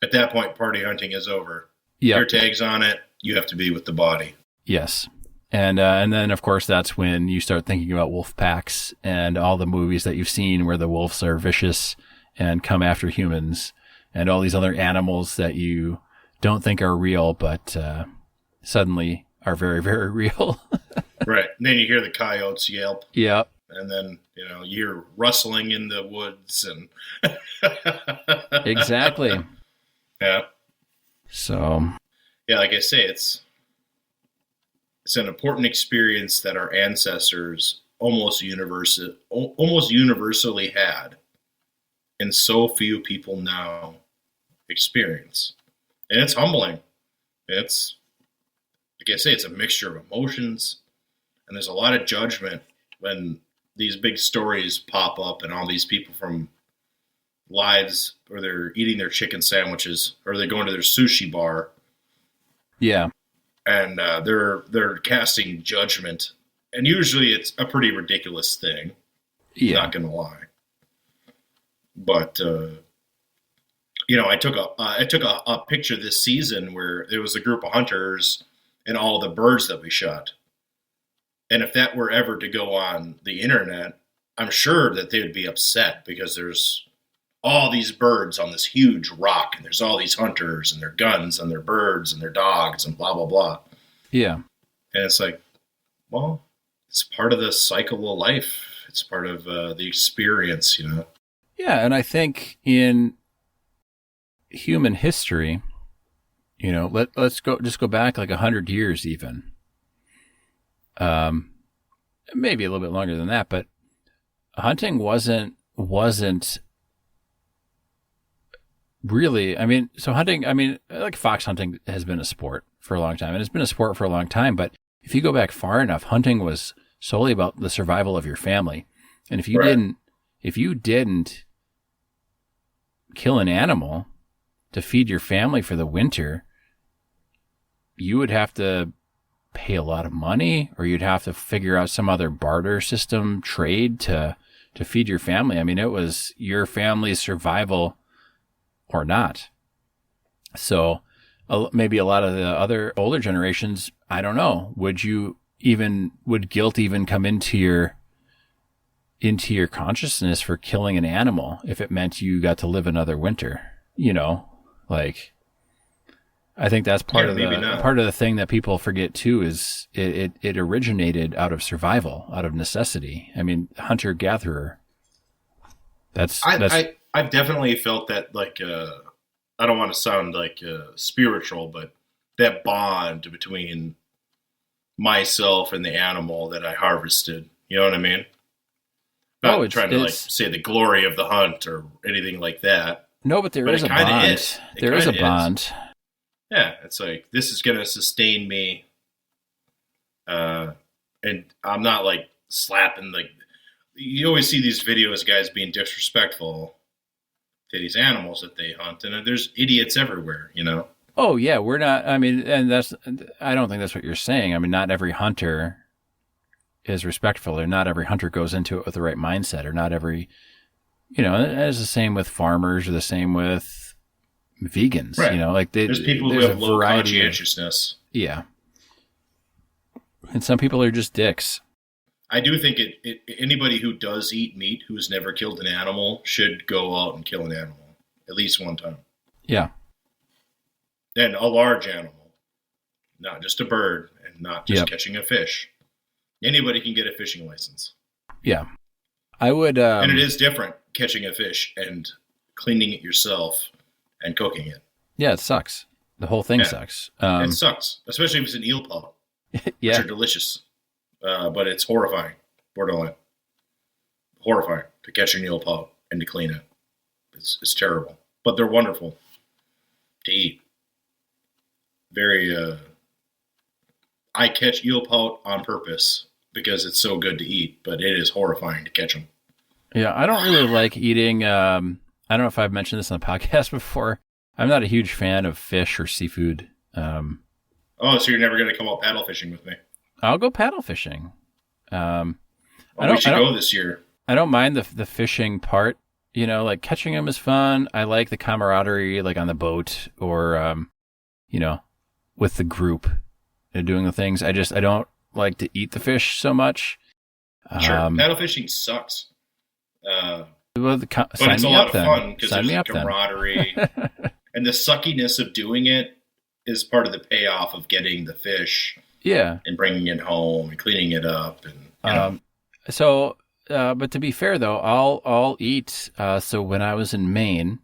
At that point, party hunting is over. Yeah. Your tag's on it. You have to be with the body. Yes. And then, of course, that's when you start thinking about wolf packs and all the movies that you've seen where the wolves are vicious and come after humans and all these other animals that you don't think are real, but suddenly are very, very real. Right. And then you hear the coyotes yelp. Yeah. And then, you're rustling in the woods and Exactly. Yeah. So. Yeah, like I say, it's an important experience that our ancestors almost universally had, and so few people now experience. And it's humbling. It's, like I say, it's a mixture of emotions, and there's a lot of judgment when these big stories pop up and all these people from lives where they're eating their chicken sandwiches or they're going to their sushi bar. Yeah. And they're casting judgment, and usually it's a pretty ridiculous thing. Yeah, not gonna lie. But I took a picture this season where there was a group of hunters and all the birds that we shot. And if that were ever to go on the internet, I'm sure that they would be upset because there's all these birds on this huge rock, and there's all these hunters and their guns and their birds and their dogs and blah, blah, blah. Yeah. And it's like, well, it's part of the cycle of life. It's part of the experience, Yeah, and I think in human history, let's go back like 100 years even. Maybe a little bit longer than that, but hunting wasn't really, hunting, like fox hunting has been a sport for a long time, and it's been a sport for a long time, but if you go back far enough, hunting was solely about the survival of your family. And if you didn't kill an animal to feed your family for the winter, you would have to pay a lot of money, or you'd have to figure out some other barter system trade to feed your family. It was your family's survival or not. So maybe a lot of the other older generations, I don't know, would guilt even come into your consciousness for killing an animal if it meant you got to live another winter? I think that's part of the thing that people forget too, is it originated out of survival, out of necessity. Hunter gatherer. I've definitely felt that, I don't want to sound spiritual, but that bond between myself and the animal that I harvested. You know what I mean? Not trying to say the glory of the hunt or anything like that. No, but there is a bond. There is a bond. Yeah, it's like, this is going to sustain me. And I'm not slapping, you always see these videos, guys being disrespectful to these animals that they hunt, and there's idiots everywhere, Oh yeah, we're not, I don't think that's what you're saying. Not every hunter is respectful, or not every hunter goes into it with the right mindset, or not every, it's the same with farmers, or the same with vegans. Right. You know, like there's people who there's have a low variety conscientiousness. Yeah. And some people are just dicks. I do think anybody who does eat meat who has never killed an animal should go out and kill an animal at least one time. Yeah. And a large animal, not just a bird and not just catching a fish. Anybody can get a fishing license. Yeah. I would. And it is different catching a fish and cleaning it yourself and cooking it. Yeah, it sucks. The whole thing sucks. It sucks, especially if it's an eel pout, which are delicious. But it's horrifying, borderline. Horrifying to catch an eel pout and to clean it. It's terrible. But they're wonderful to eat. Very, I catch eel pout on purpose because it's so good to eat, but it is horrifying to catch them. Yeah, I don't really like eating, I don't know if I've mentioned this on the podcast before. I'm not a huge fan of fish or seafood. So you're never going to come out paddle fishing with me? I'll go paddle fishing. We should go this year. I don't mind the fishing part. You know, like catching them is fun. I like the camaraderie, like on the boat or, you know, with the group doing the things. I don't like to eat the fish so much. Sure, paddle fishing sucks. But it's a lot of fun because there's camaraderie. Then. And the suckiness of doing it is part of the payoff of getting the fish. Yeah. And bringing it home and cleaning it up. And but to be fair though, I'll eat. So when I was in Maine,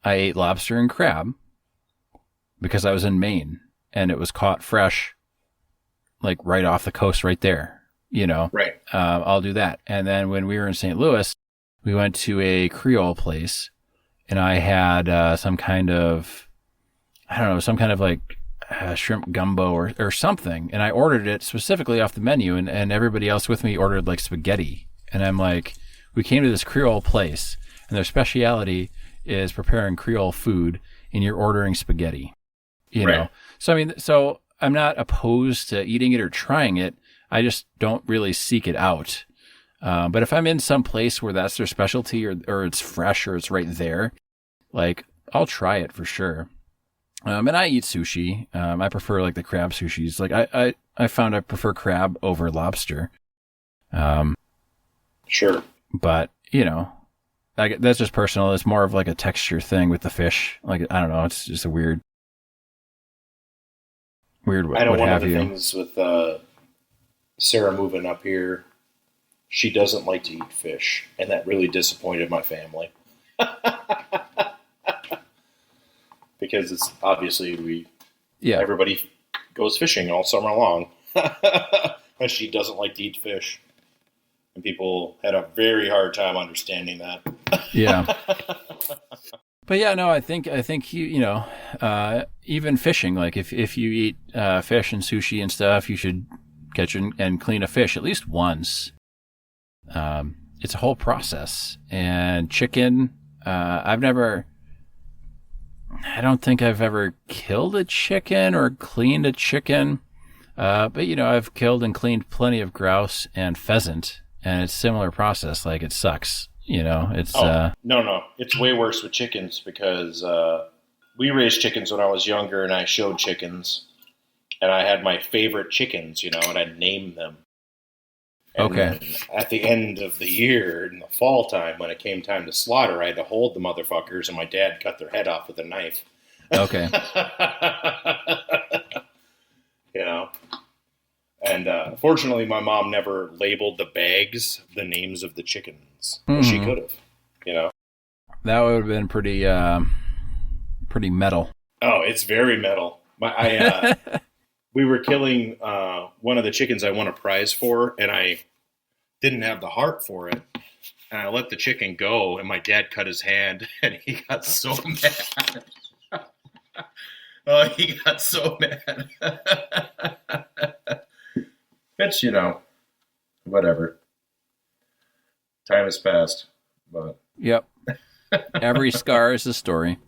I ate lobster and crab because I was in Maine and it was caught fresh, like right off the coast right there, you know? Right. I'll do that. And then when we were in St. Louis, we went to a Creole place and I had some kind of like shrimp gumbo or something. And I ordered it specifically off the menu and everybody else with me ordered like spaghetti. And I'm like, we came to this Creole place and their speciality is preparing Creole food and you're ordering spaghetti, you know? So, I mean, I'm not opposed to eating it or trying it. I just don't really seek it out. But if I'm in some place where that's their specialty or it's fresh or it's right there, like I'll try it for sure. And I eat sushi. I prefer like the crab sushis. Like I found I prefer crab over lobster. Sure. But you know, that's just personal. It's more of like a texture thing with the fish. Like, I don't know. It's just a weird. I know one of the things with Sarah moving up here, she doesn't like to eat fish, and that really disappointed my family. Because it's obviously everybody goes fishing all summer long, and she doesn't like to eat fish, and people had a very hard time understanding that. Yeah, but yeah, no, I think you know, even fishing, like if you eat fish and sushi and stuff, you should catch and clean a fish at least once. It's a whole process, and chicken. I don't think I've ever killed a chicken or cleaned a chicken. But, you know, I've killed and cleaned plenty of grouse and pheasant, and it's a similar process. Like, it sucks, you know? It's No. It's way worse with chickens because we raised chickens when I was younger, and I showed chickens, and I had my favorite chickens, you know, and I'd name them. And then at the end of the year, in the fall time, when it came time to slaughter, I had to hold the motherfuckers, and my dad cut their head off with a knife. Okay. You know? And fortunately, my mom never labeled the bags the names of the chickens. Mm-hmm. She could have, you know? That would have been pretty metal. Oh, it's very metal. We were killing one of the chickens I won a prize for, and I didn't have the heart for it. And I let the chicken go, and my dad cut his hand, and he got so mad. Oh, he got so mad. It's, you know, whatever. Time has passed, but... Yep. Every scar is a story.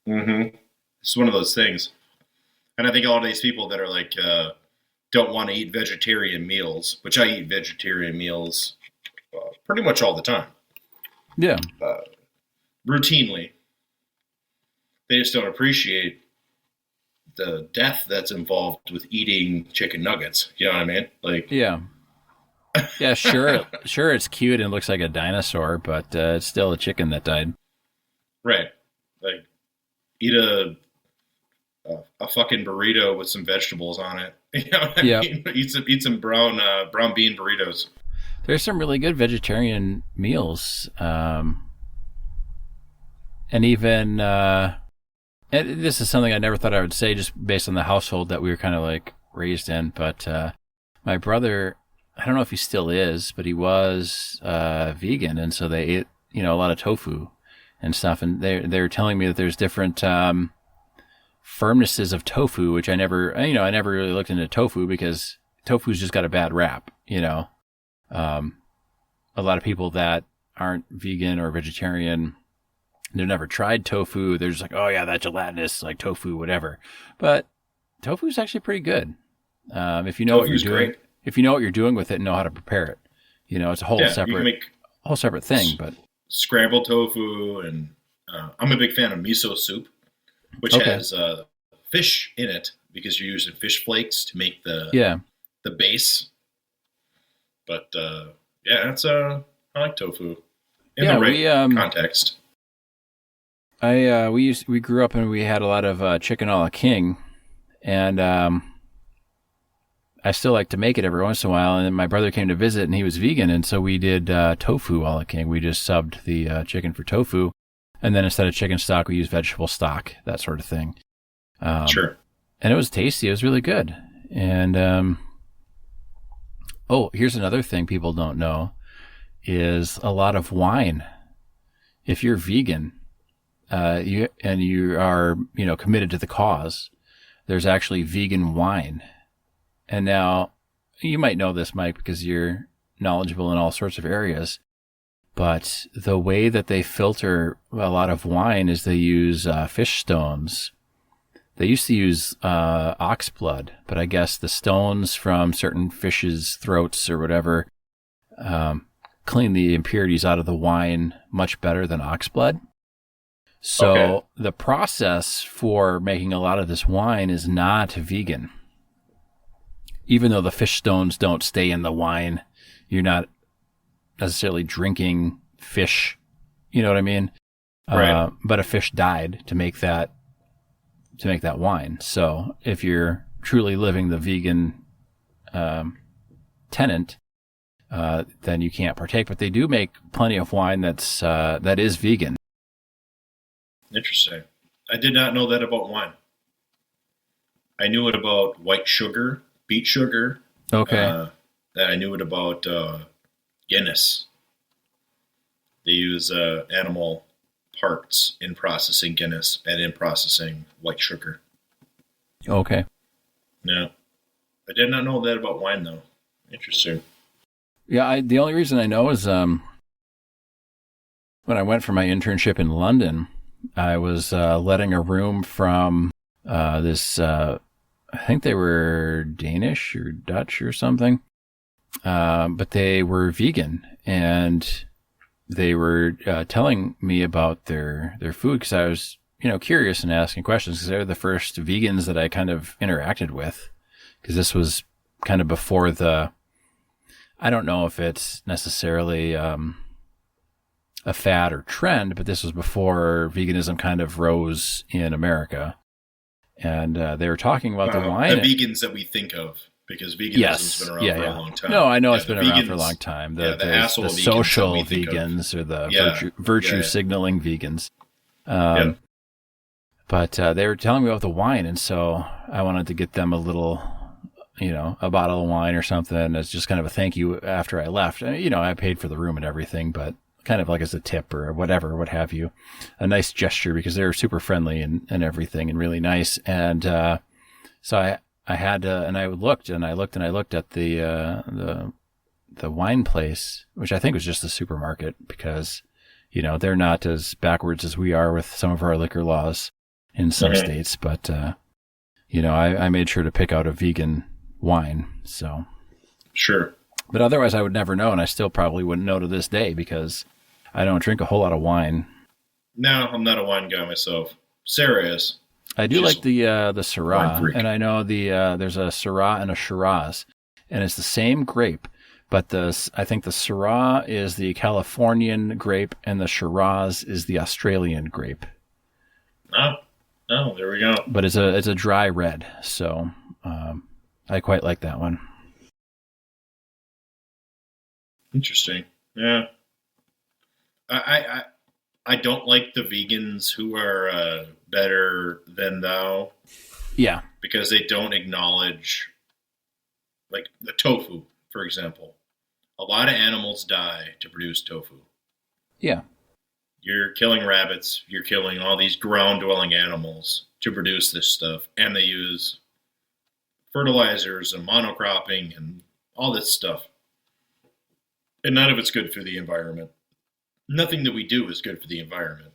Mm-hmm. It's one of those things. And I think all of these people that are like, don't want to eat vegetarian meals, which I eat vegetarian meals pretty much all the time. Yeah. Routinely. They just don't appreciate the death that's involved with eating chicken nuggets. You know what I mean? Like, Yeah. Yeah, sure. Sure, it's cute and looks like a dinosaur, but it's still a chicken that died. right. Like, eat a fucking burrito with some vegetables on it. You know what I Yeah. mean? Eat some brown bean burritos. There's some really good vegetarian meals. And even, and this is something I never thought I would say just based on the household that we were kind of like raised in. But my brother, I don't know if he still is, but he was vegan. And so they ate, a lot of tofu and stuff. And they're telling me that there's different firmnesses of tofu, which I never really looked into tofu because tofu's just got a bad rap, A lot of people that aren't vegan or vegetarian, they've never tried tofu. They're just like, oh yeah, that gelatinous, like tofu, whatever. But tofu is actually pretty good. If you know what you're doing, great. If you know what you're doing with it and know how to prepare it, it's a whole separate thing. But scrambled tofu, and I'm a big fan of miso soup, which has fish in it because you're using fish flakes to make the base. But I like tofu in the right context. We grew up and we had a lot of chicken a la king, and I still like to make it every once in a while. And then my brother came to visit, and he was vegan, and so we did tofu a la king. We just subbed the chicken for tofu, and then instead of chicken stock, we used vegetable stock, that sort of thing. Sure. And it was tasty. It was really good. And here's another thing people don't know is a lot of wine. If you're vegan, you are, committed to the cause, there's actually vegan wine. And now you might know this, Mike, because you're knowledgeable in all sorts of areas, but the way that they filter a lot of wine is they use fish stones. They used to use ox blood, but I guess the stones from certain fish's throats or whatever clean the impurities out of the wine much better than ox blood. So the process for making a lot of this wine is not vegan. Even though the fish stones don't stay in the wine, you're not necessarily drinking fish. You know what I mean? Right. But a fish died to make that wine. So if you're truly living the vegan tenet, then you can't partake. But they do make plenty of wine that is vegan. Interesting. I did not know that about wine. I knew it about white sugar, beet sugar. Okay. I knew it about Guinness. They use animal parts in processing Guinness and in processing white sugar. Okay. No. I did not know that about wine, though. Interesting. Yeah, the only reason I know is when I went for my internship in London, I was letting a room from this, I think they were Danish or Dutch or something, but they were vegan, and they were telling me about their food because I was, curious and asking questions because they're the first vegans that I kind of interacted with, because this was kind of before I don't know if it's necessarily a fad or trend, but this was before veganism kind of rose in America. And they were talking about the wine. The vegans that we think of, because veganism's been around for a long time. No, I know it's been around for a long time. The asshole the social vegans or the virtue signaling vegans. But they were telling me about the wine, and so I wanted to get them a little, a bottle of wine or something as just kind of a thank you after I left. I paid for the room and everything, but kind of like as a tip or whatever, what have you. A nice gesture because they were super friendly and everything and really nice. And so I had to, and I looked at the wine place, which I think was just the supermarket because, they're not as backwards as we are with some of our liquor laws in some states. But, I made sure to pick out a vegan wine. So. Sure. But otherwise I would never know. And I still probably wouldn't know to this day because I don't drink a whole lot of wine. No, I'm not a wine guy myself. Sarah is. I do like the Syrah, freak. and I know there's a Syrah and a Shiraz, and it's the same grape, but I think the Syrah is the Californian grape, and the Shiraz is the Australian grape. Oh, there we go. But it's a dry red, so I quite like that one. Interesting. Yeah. I don't like the vegans who are better than thou. Yeah. Because they don't acknowledge, like, the tofu, for example. A lot of animals die to produce tofu. Yeah. You're killing rabbits. You're killing all these ground-dwelling animals to produce this stuff. And they use fertilizers and monocropping and all this stuff. And none of it's good for the environment. Nothing that we do is good for the environment.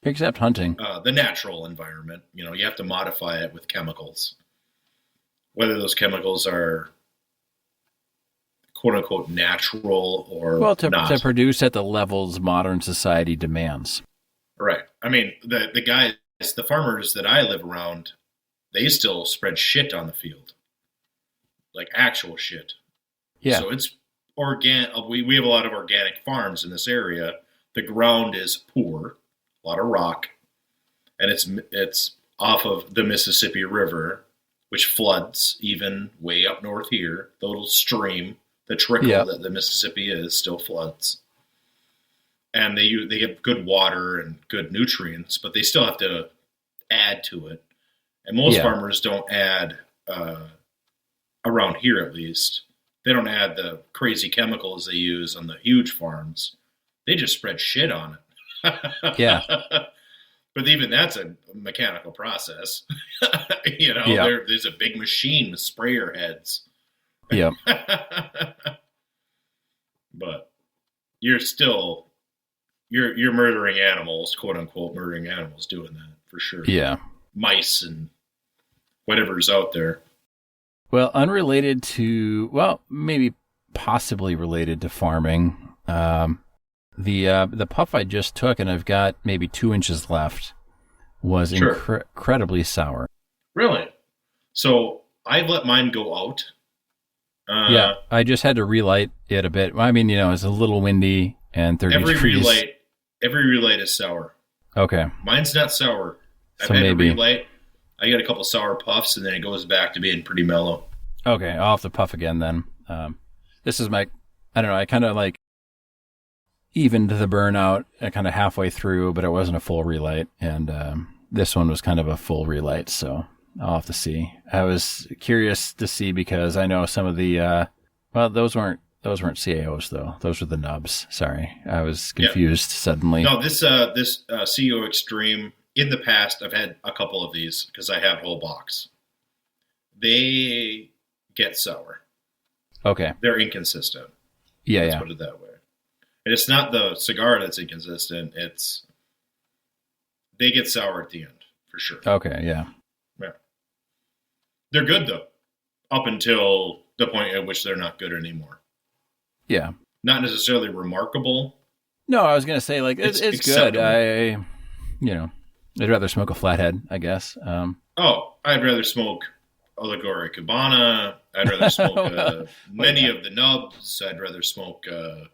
Except hunting. The natural environment. You have to modify it with chemicals. Whether those chemicals are quote-unquote natural or not. To produce at the levels modern society demands. Right. I mean, the guys, the farmers that I live around, they still spread shit on the field. Like actual shit. Yeah. So it's organic. We have a lot of organic farms in this area. The ground is poor, a lot of rock, and it's off of the Mississippi River, which floods even way up north here. The little stream, the trickle that the Mississippi is, still floods. And they get good water and good nutrients, but they still have to add to it. And most farmers don't add, around here at least, they don't add the crazy chemicals they use on the huge farms. They just spread shit on it. Yeah. But even that's a mechanical process. There's a big machine with sprayer heads. Yeah. But you're still you're murdering animals, quote unquote murdering animals, doing that for sure. Yeah. Mice and whatever's out there. Well, maybe possibly related to farming. The puff I just took, and I've got maybe 2 inches left, was incredibly sour. Really? So I've let mine go out. Yeah, I just had to relight it a bit. I mean, it's a little windy and 30 degrees. Every relight is sour. Okay. Mine's not sour. I've had to relight. I get a couple sour puffs, and then it goes back to being pretty mellow. Okay, I'll have to puff again then. This is I don't know, I kind of evened the burnout kind of halfway through, but it wasn't a full relight, and this one was kind of a full relight, so I'll have to see. I was curious to see because I know some of the those weren't CAOs though. Those were the nubs. Sorry, I was confused suddenly. No, this CAO Extreme. In the past, I've had a couple of these because I have a whole box. They get sour. Okay. They're inconsistent. Let's put it that way. And it's not the cigar that's inconsistent. They get sour at the end, for sure. Okay, yeah. Yeah. They're good, though, up until the point at which they're not good anymore. Yeah. Not necessarily remarkable. No, I was going to say, it's good. I'd rather smoke a flathead, I guess. I'd rather smoke Allegoria Cabana. I'd rather smoke many of the nubs. I'd rather smoke a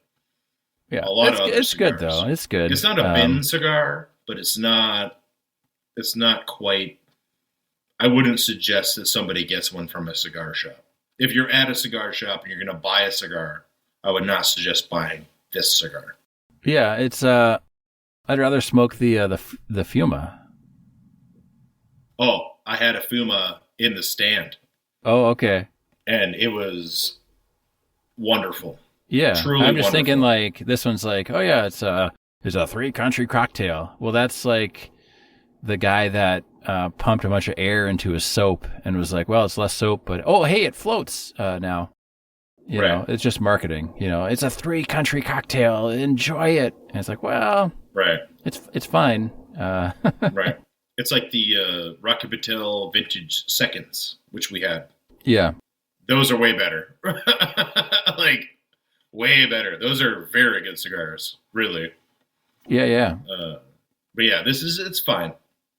lot of other It's cigars. Good, though. It's good. It's not a bin cigar, but it's not quite... I wouldn't suggest that somebody gets one from a cigar shop. If you're at a cigar shop and you're going to buy a cigar, I would not suggest buying this cigar. Yeah, it's... I'd rather smoke the Fuma. Oh, I had a Fuma in the stand. Oh, okay. And it was wonderful. Yeah, truly I'm just wonderful. thinking this one's it's a 3-country cocktail. Well, that's the guy that pumped a bunch of air into his soap and was like, well, it's less soap, but hey, it floats now. You know, it's just marketing. It's a 3-country cocktail. Enjoy it. And it's like, well, it's fine. Right. It's like the Rocky Patel Vintage Seconds, which we had. Yeah. Those are way better. Way better. Those are very good cigars. Really. Yeah, yeah. But yeah, it's fine.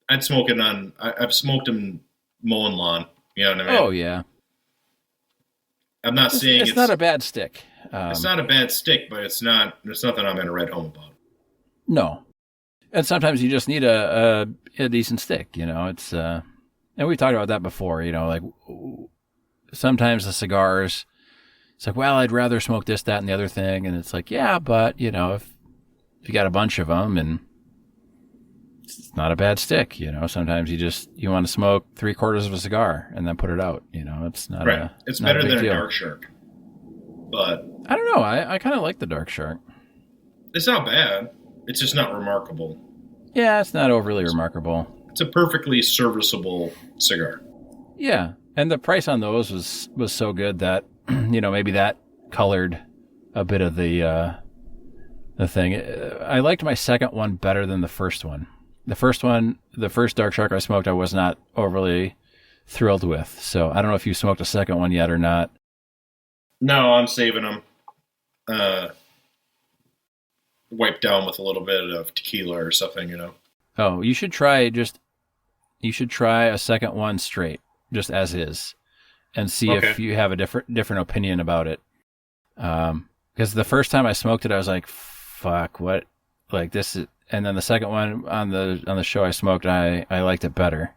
I've smoked them mowing lawn. You know what I mean? Oh yeah. I'm not saying It's not a bad stick. It's not a bad stick, but it's nothing I'm going to write home about. No. And sometimes you just need a decent stick, you know. It's and we talked about that before, you know, like sometimes the cigars, it's like, well, I'd rather smoke this, that, and the other thing, and it's like, yeah, but you know, if you got a bunch of them, and it's not a bad stick, you know. Sometimes you want to smoke 3/4 of a cigar and then put it out, you know. It's not right. It's not better than deal. a dark shark, but I don't know. I kind of like the dark shark. It's not bad. It's just not remarkable. Yeah, it's not overly remarkable. It's a perfectly serviceable cigar. Yeah, and the price on those was so good that you know, maybe that colored a bit of the thing. I liked my second one better than the first one. The first dark shark I smoked, I was not overly thrilled with. So I don't know if you smoked a second one yet or not. No, I'm saving them. Wiped down with a little bit of tequila or something, you know. Oh, you should try a second one straight, just as is, and see if you have a different opinion about it. Because the first time I smoked it, I was like, "Fuck, what?" Like this is, and then the second one on the show I smoked, I liked it better.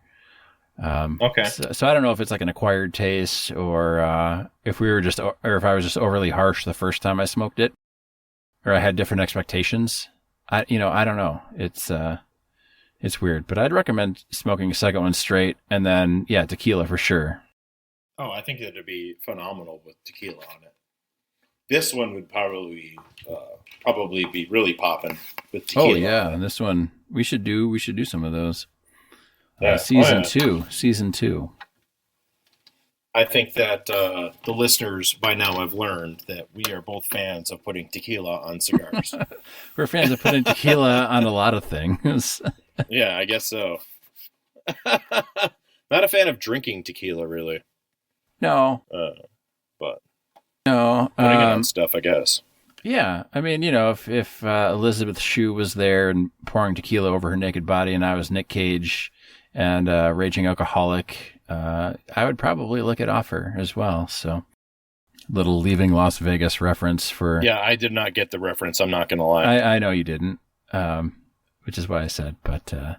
So I don't know if it's like an acquired taste or if I was just overly harsh the first time I smoked it, or I had different expectations. I don't know. It's weird, but I'd recommend smoking a second one straight, and then tequila for sure. Oh, I think that'd be phenomenal with tequila on it. This one would probably be really popping with tequila. Oh yeah, and this one we should do some of those. Yeah. Season 2. I think that the listeners by now have learned that we are both fans of putting tequila on cigars. We're fans of putting tequila on a lot of things. Yeah, I guess so. Not a fan of drinking tequila, really. No. But no. Putting it on stuff, I guess. Yeah, I mean, you know, if Elizabeth Shue was there and pouring tequila over her naked body, and I was Nic Cage and raging alcoholic, I would probably lick it off her as well. So, little Leaving Las Vegas reference for. Yeah, I did not get the reference. I'm not going to lie. I know you didn't, which is why I said. But I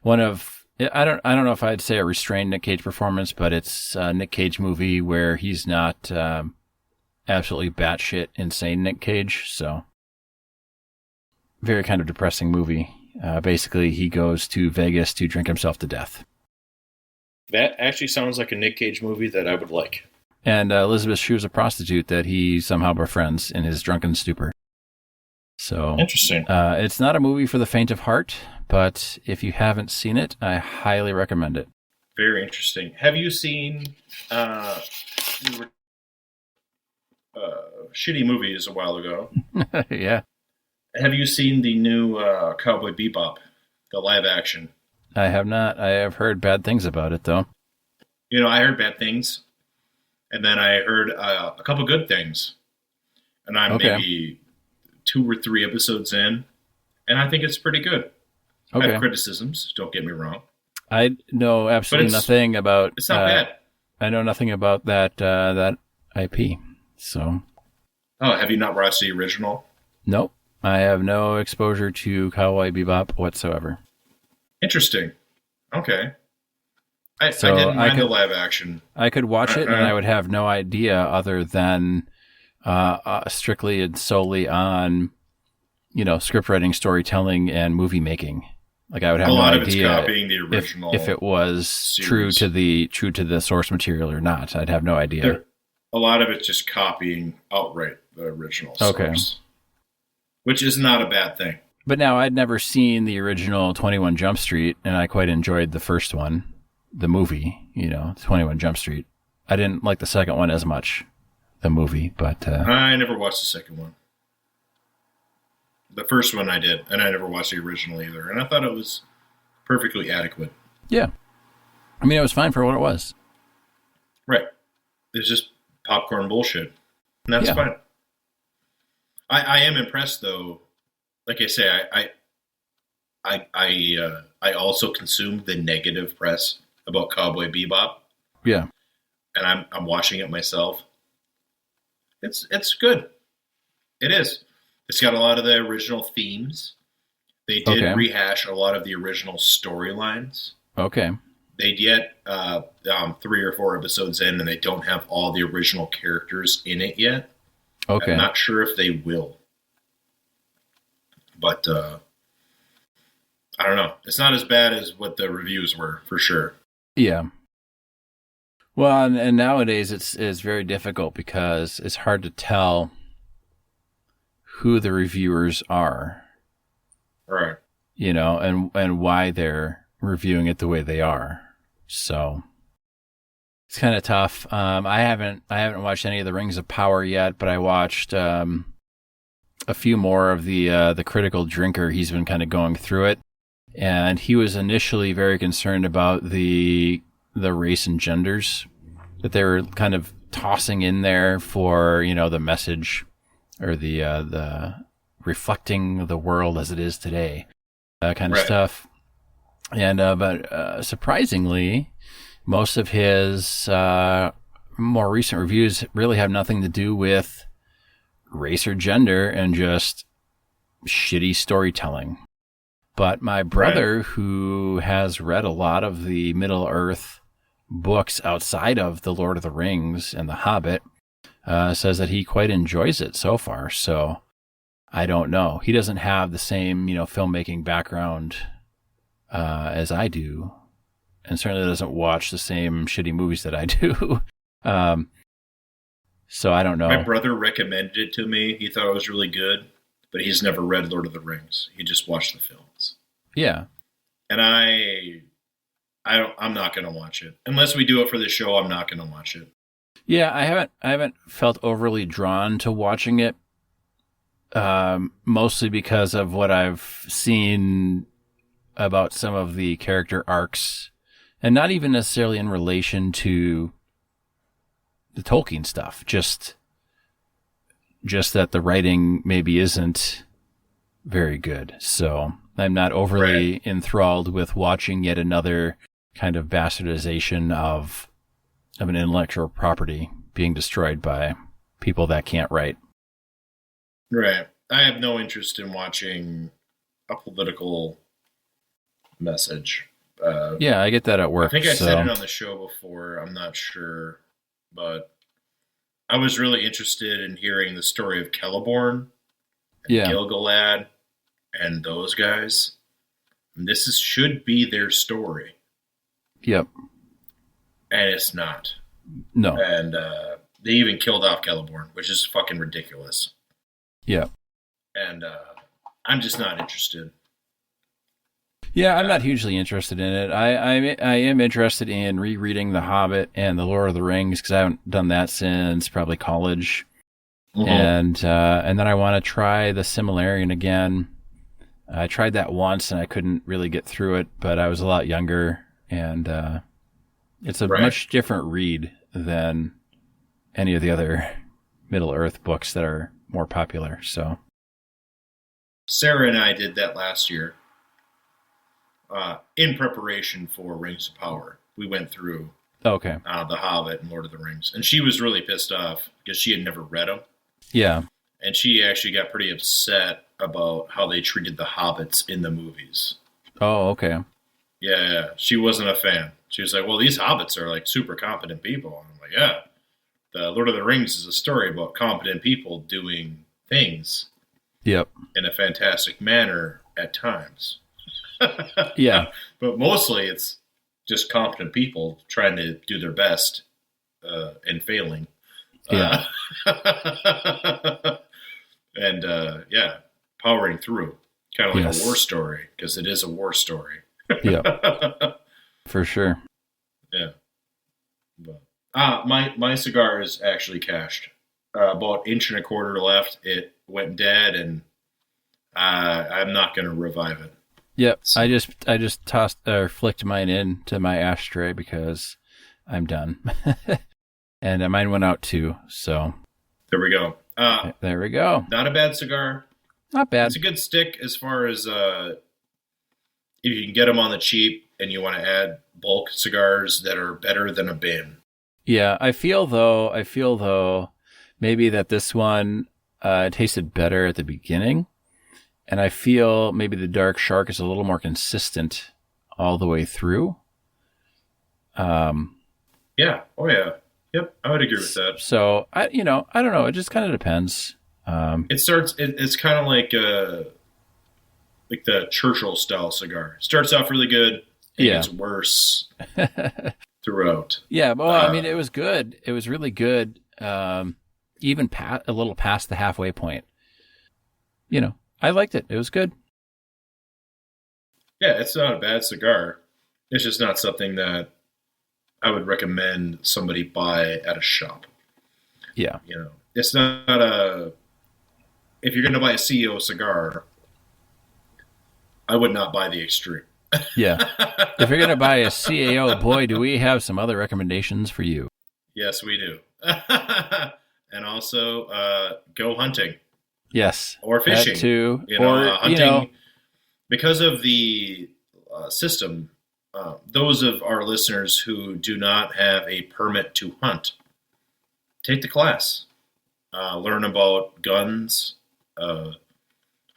don't know if I'd say a restrained Nic Cage performance, but it's a Nic Cage movie where he's not absolutely batshit insane Nic Cage. So, very kind of depressing movie. Basically, he goes to Vegas to drink himself to death. That actually sounds like a Nic Cage movie that I would like. And Elizabeth Shue is a prostitute that he somehow befriends in his drunken stupor. So interesting. It's not a movie for the faint of heart, but if you haven't seen it, I highly recommend it. Very interesting. Have you seen shitty movies a while ago? Yeah. Have you seen the new Cowboy Bebop, the live action? I have not. I have heard bad things about it, though. You know, I heard bad things, and then I heard a couple good things, and I'm maybe 2 or 3 episodes in, and I think it's pretty good. I have criticisms, don't get me wrong. I know absolutely nothing about... It's not bad. I know nothing about that IP, so... Oh, have you not watched the original? Nope. I have no exposure to Cowboy Bebop whatsoever. Interesting. Okay. I didn't mind the live action. I could watch it, and I would have no idea other than strictly and solely on, you know, script writing, storytelling, and movie making. Like I would have no idea it's copying the original if it was series. true to the source material or not. I'd have no idea. A lot of it's just copying outright the original source, which is not a bad thing. But now I'd never seen the original 21 Jump Street, and I quite enjoyed the first one, the movie, you know, 21 Jump Street. I didn't like the second one as much, the movie, but... I never watched the second one. The first one I did, and I never watched the original either, and I thought it was perfectly adequate. Yeah. I mean, it was fine for what it was. Right. It's just popcorn bullshit, and that's fine. I am impressed, though. Like I say, I also consumed the negative press about Cowboy Bebop, Yeah. and I'm watching it myself. It's good. It is. It's got a lot of the original themes. They did Okay. rehash a lot of the original storylines. Okay. They get 3 or 4 episodes in, and they don't have all the original characters in it yet. Okay. I'm not sure if they will, but I don't know. It's not as bad as what the reviews were, for sure. Yeah. Well, and nowadays it's very difficult because it's hard to tell who the reviewers are, Right. you know, and why they're reviewing it the way they are. So it's kind of tough. I haven't watched any of the Rings of Power yet, but I watched a few more of the Critical Drinker. He's been kind of going through it, and he was initially very concerned about the race and genders that they were kind of tossing in there for, you know, the message or the reflecting the world as it is today, that kind of stuff. And but surprisingly, most of his more recent reviews really have nothing to do with race or gender and just shitty storytelling. But my brother, who has read a lot of the Middle-earth books outside of The Lord of the Rings and The Hobbit, says that he quite enjoys it so far. So I don't know. He doesn't have the same, you know, filmmaking background as I do, and certainly doesn't watch the same shitty movies that I do. So I don't know. My brother recommended it to me. He thought it was really good, but he's never read Lord of the Rings. He just watched the films. Yeah. And I'm not going to watch it. Unless we do it for the show, I'm not going to watch it. Yeah, I haven't felt overly drawn to watching it, mostly because of what I've seen about some of the character arcs, and not even necessarily in relation to the Tolkien stuff, just that the writing maybe isn't very good. So I'm not overly enthralled with watching yet another kind of bastardization of an intellectual property being destroyed by people that can't write. Right. I have no interest in watching a political message. Yeah, I get that at work. I think I said it on the show before. I'm not sure. But I was really interested in hearing the story of Celeborn and Gilgalad and those guys. And this should be their story. Yep. And it's not. No. And they even killed off Celeborn, which is fucking ridiculous. Yeah. And I'm just not interested. Yeah, I'm not hugely interested in it. I am interested in rereading The Hobbit and The Lord of the Rings because I haven't done that since probably college. Mm-hmm. And then I want to try The Silmarillion again. I tried that once and I couldn't really get through it, but I was a lot younger, and it's a much different read than any of the other Middle-earth books that are more popular. So Sarah and I did that last year. In preparation for Rings of Power, we went through The Hobbit and Lord of the Rings, and she was really pissed off because she had never read them. Yeah, and she actually got pretty upset about how they treated the hobbits in the movies. Oh, okay. Yeah, she wasn't a fan. She was like, "Well, these hobbits are like super competent people." And I'm like, "Yeah, the Lord of the Rings is a story about competent people doing things, in a fantastic manner at times." Yeah. But mostly it's just competent people trying to do their best and failing. Yeah. And powering through. Kind of like a war story, because it is a war story. Yeah. For sure. Yeah. But, my cigar is actually cashed. About 1.25 inches left. It went dead, and I'm not going to revive it. Yep, so. I just tossed or flicked mine into my ashtray because I'm done, and mine went out too. So there we go. There we go. Not a bad cigar. Not bad. It's a good stick as far as if you can get them on the cheap and you want to add bulk cigars that are better than a bin. Yeah, I feel though, maybe that this one tasted better at the beginning, and I feel maybe the Dark Shark is a little more consistent all the way through. Yeah. Oh yeah. Yep. I would agree with that. So I don't know. It just kind of depends. It's kind of like the Churchill style cigar. Starts off really good. And gets worse throughout. Yeah. Well, I mean, it was good. It was really good. Even a little past the halfway point. I liked it. It was good. Yeah, it's not a bad cigar. It's just not something that I would recommend somebody buy at a shop. Yeah. It's not if you're going to buy a CEO cigar, I would not buy the Extreme. Yeah. If you're going to buy a CAO, boy, do we have some other recommendations for you. Yes, we do. And also, go hunting. Yes. Or fishing. That too. Hunting. Because of the system, those of our listeners who do not have a permit to hunt, take the class. Learn about guns.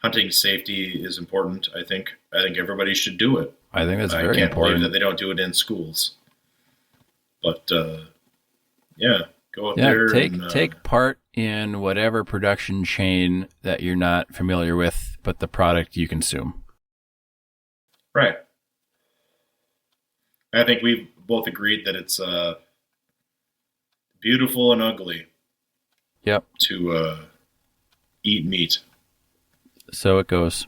Hunting safety is important. I think everybody should do it. I think that's very important. I can't believe that they don't do it in schools. But go up there. Take part in whatever production chain that you're not familiar with, but the product you consume. Right. I think we've both agreed that it's beautiful and ugly. Yep. To eat meat. So it goes.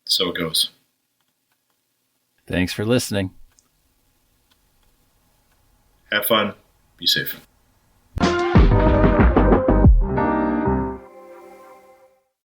So it goes. Thanks for listening. Have fun. Be safe.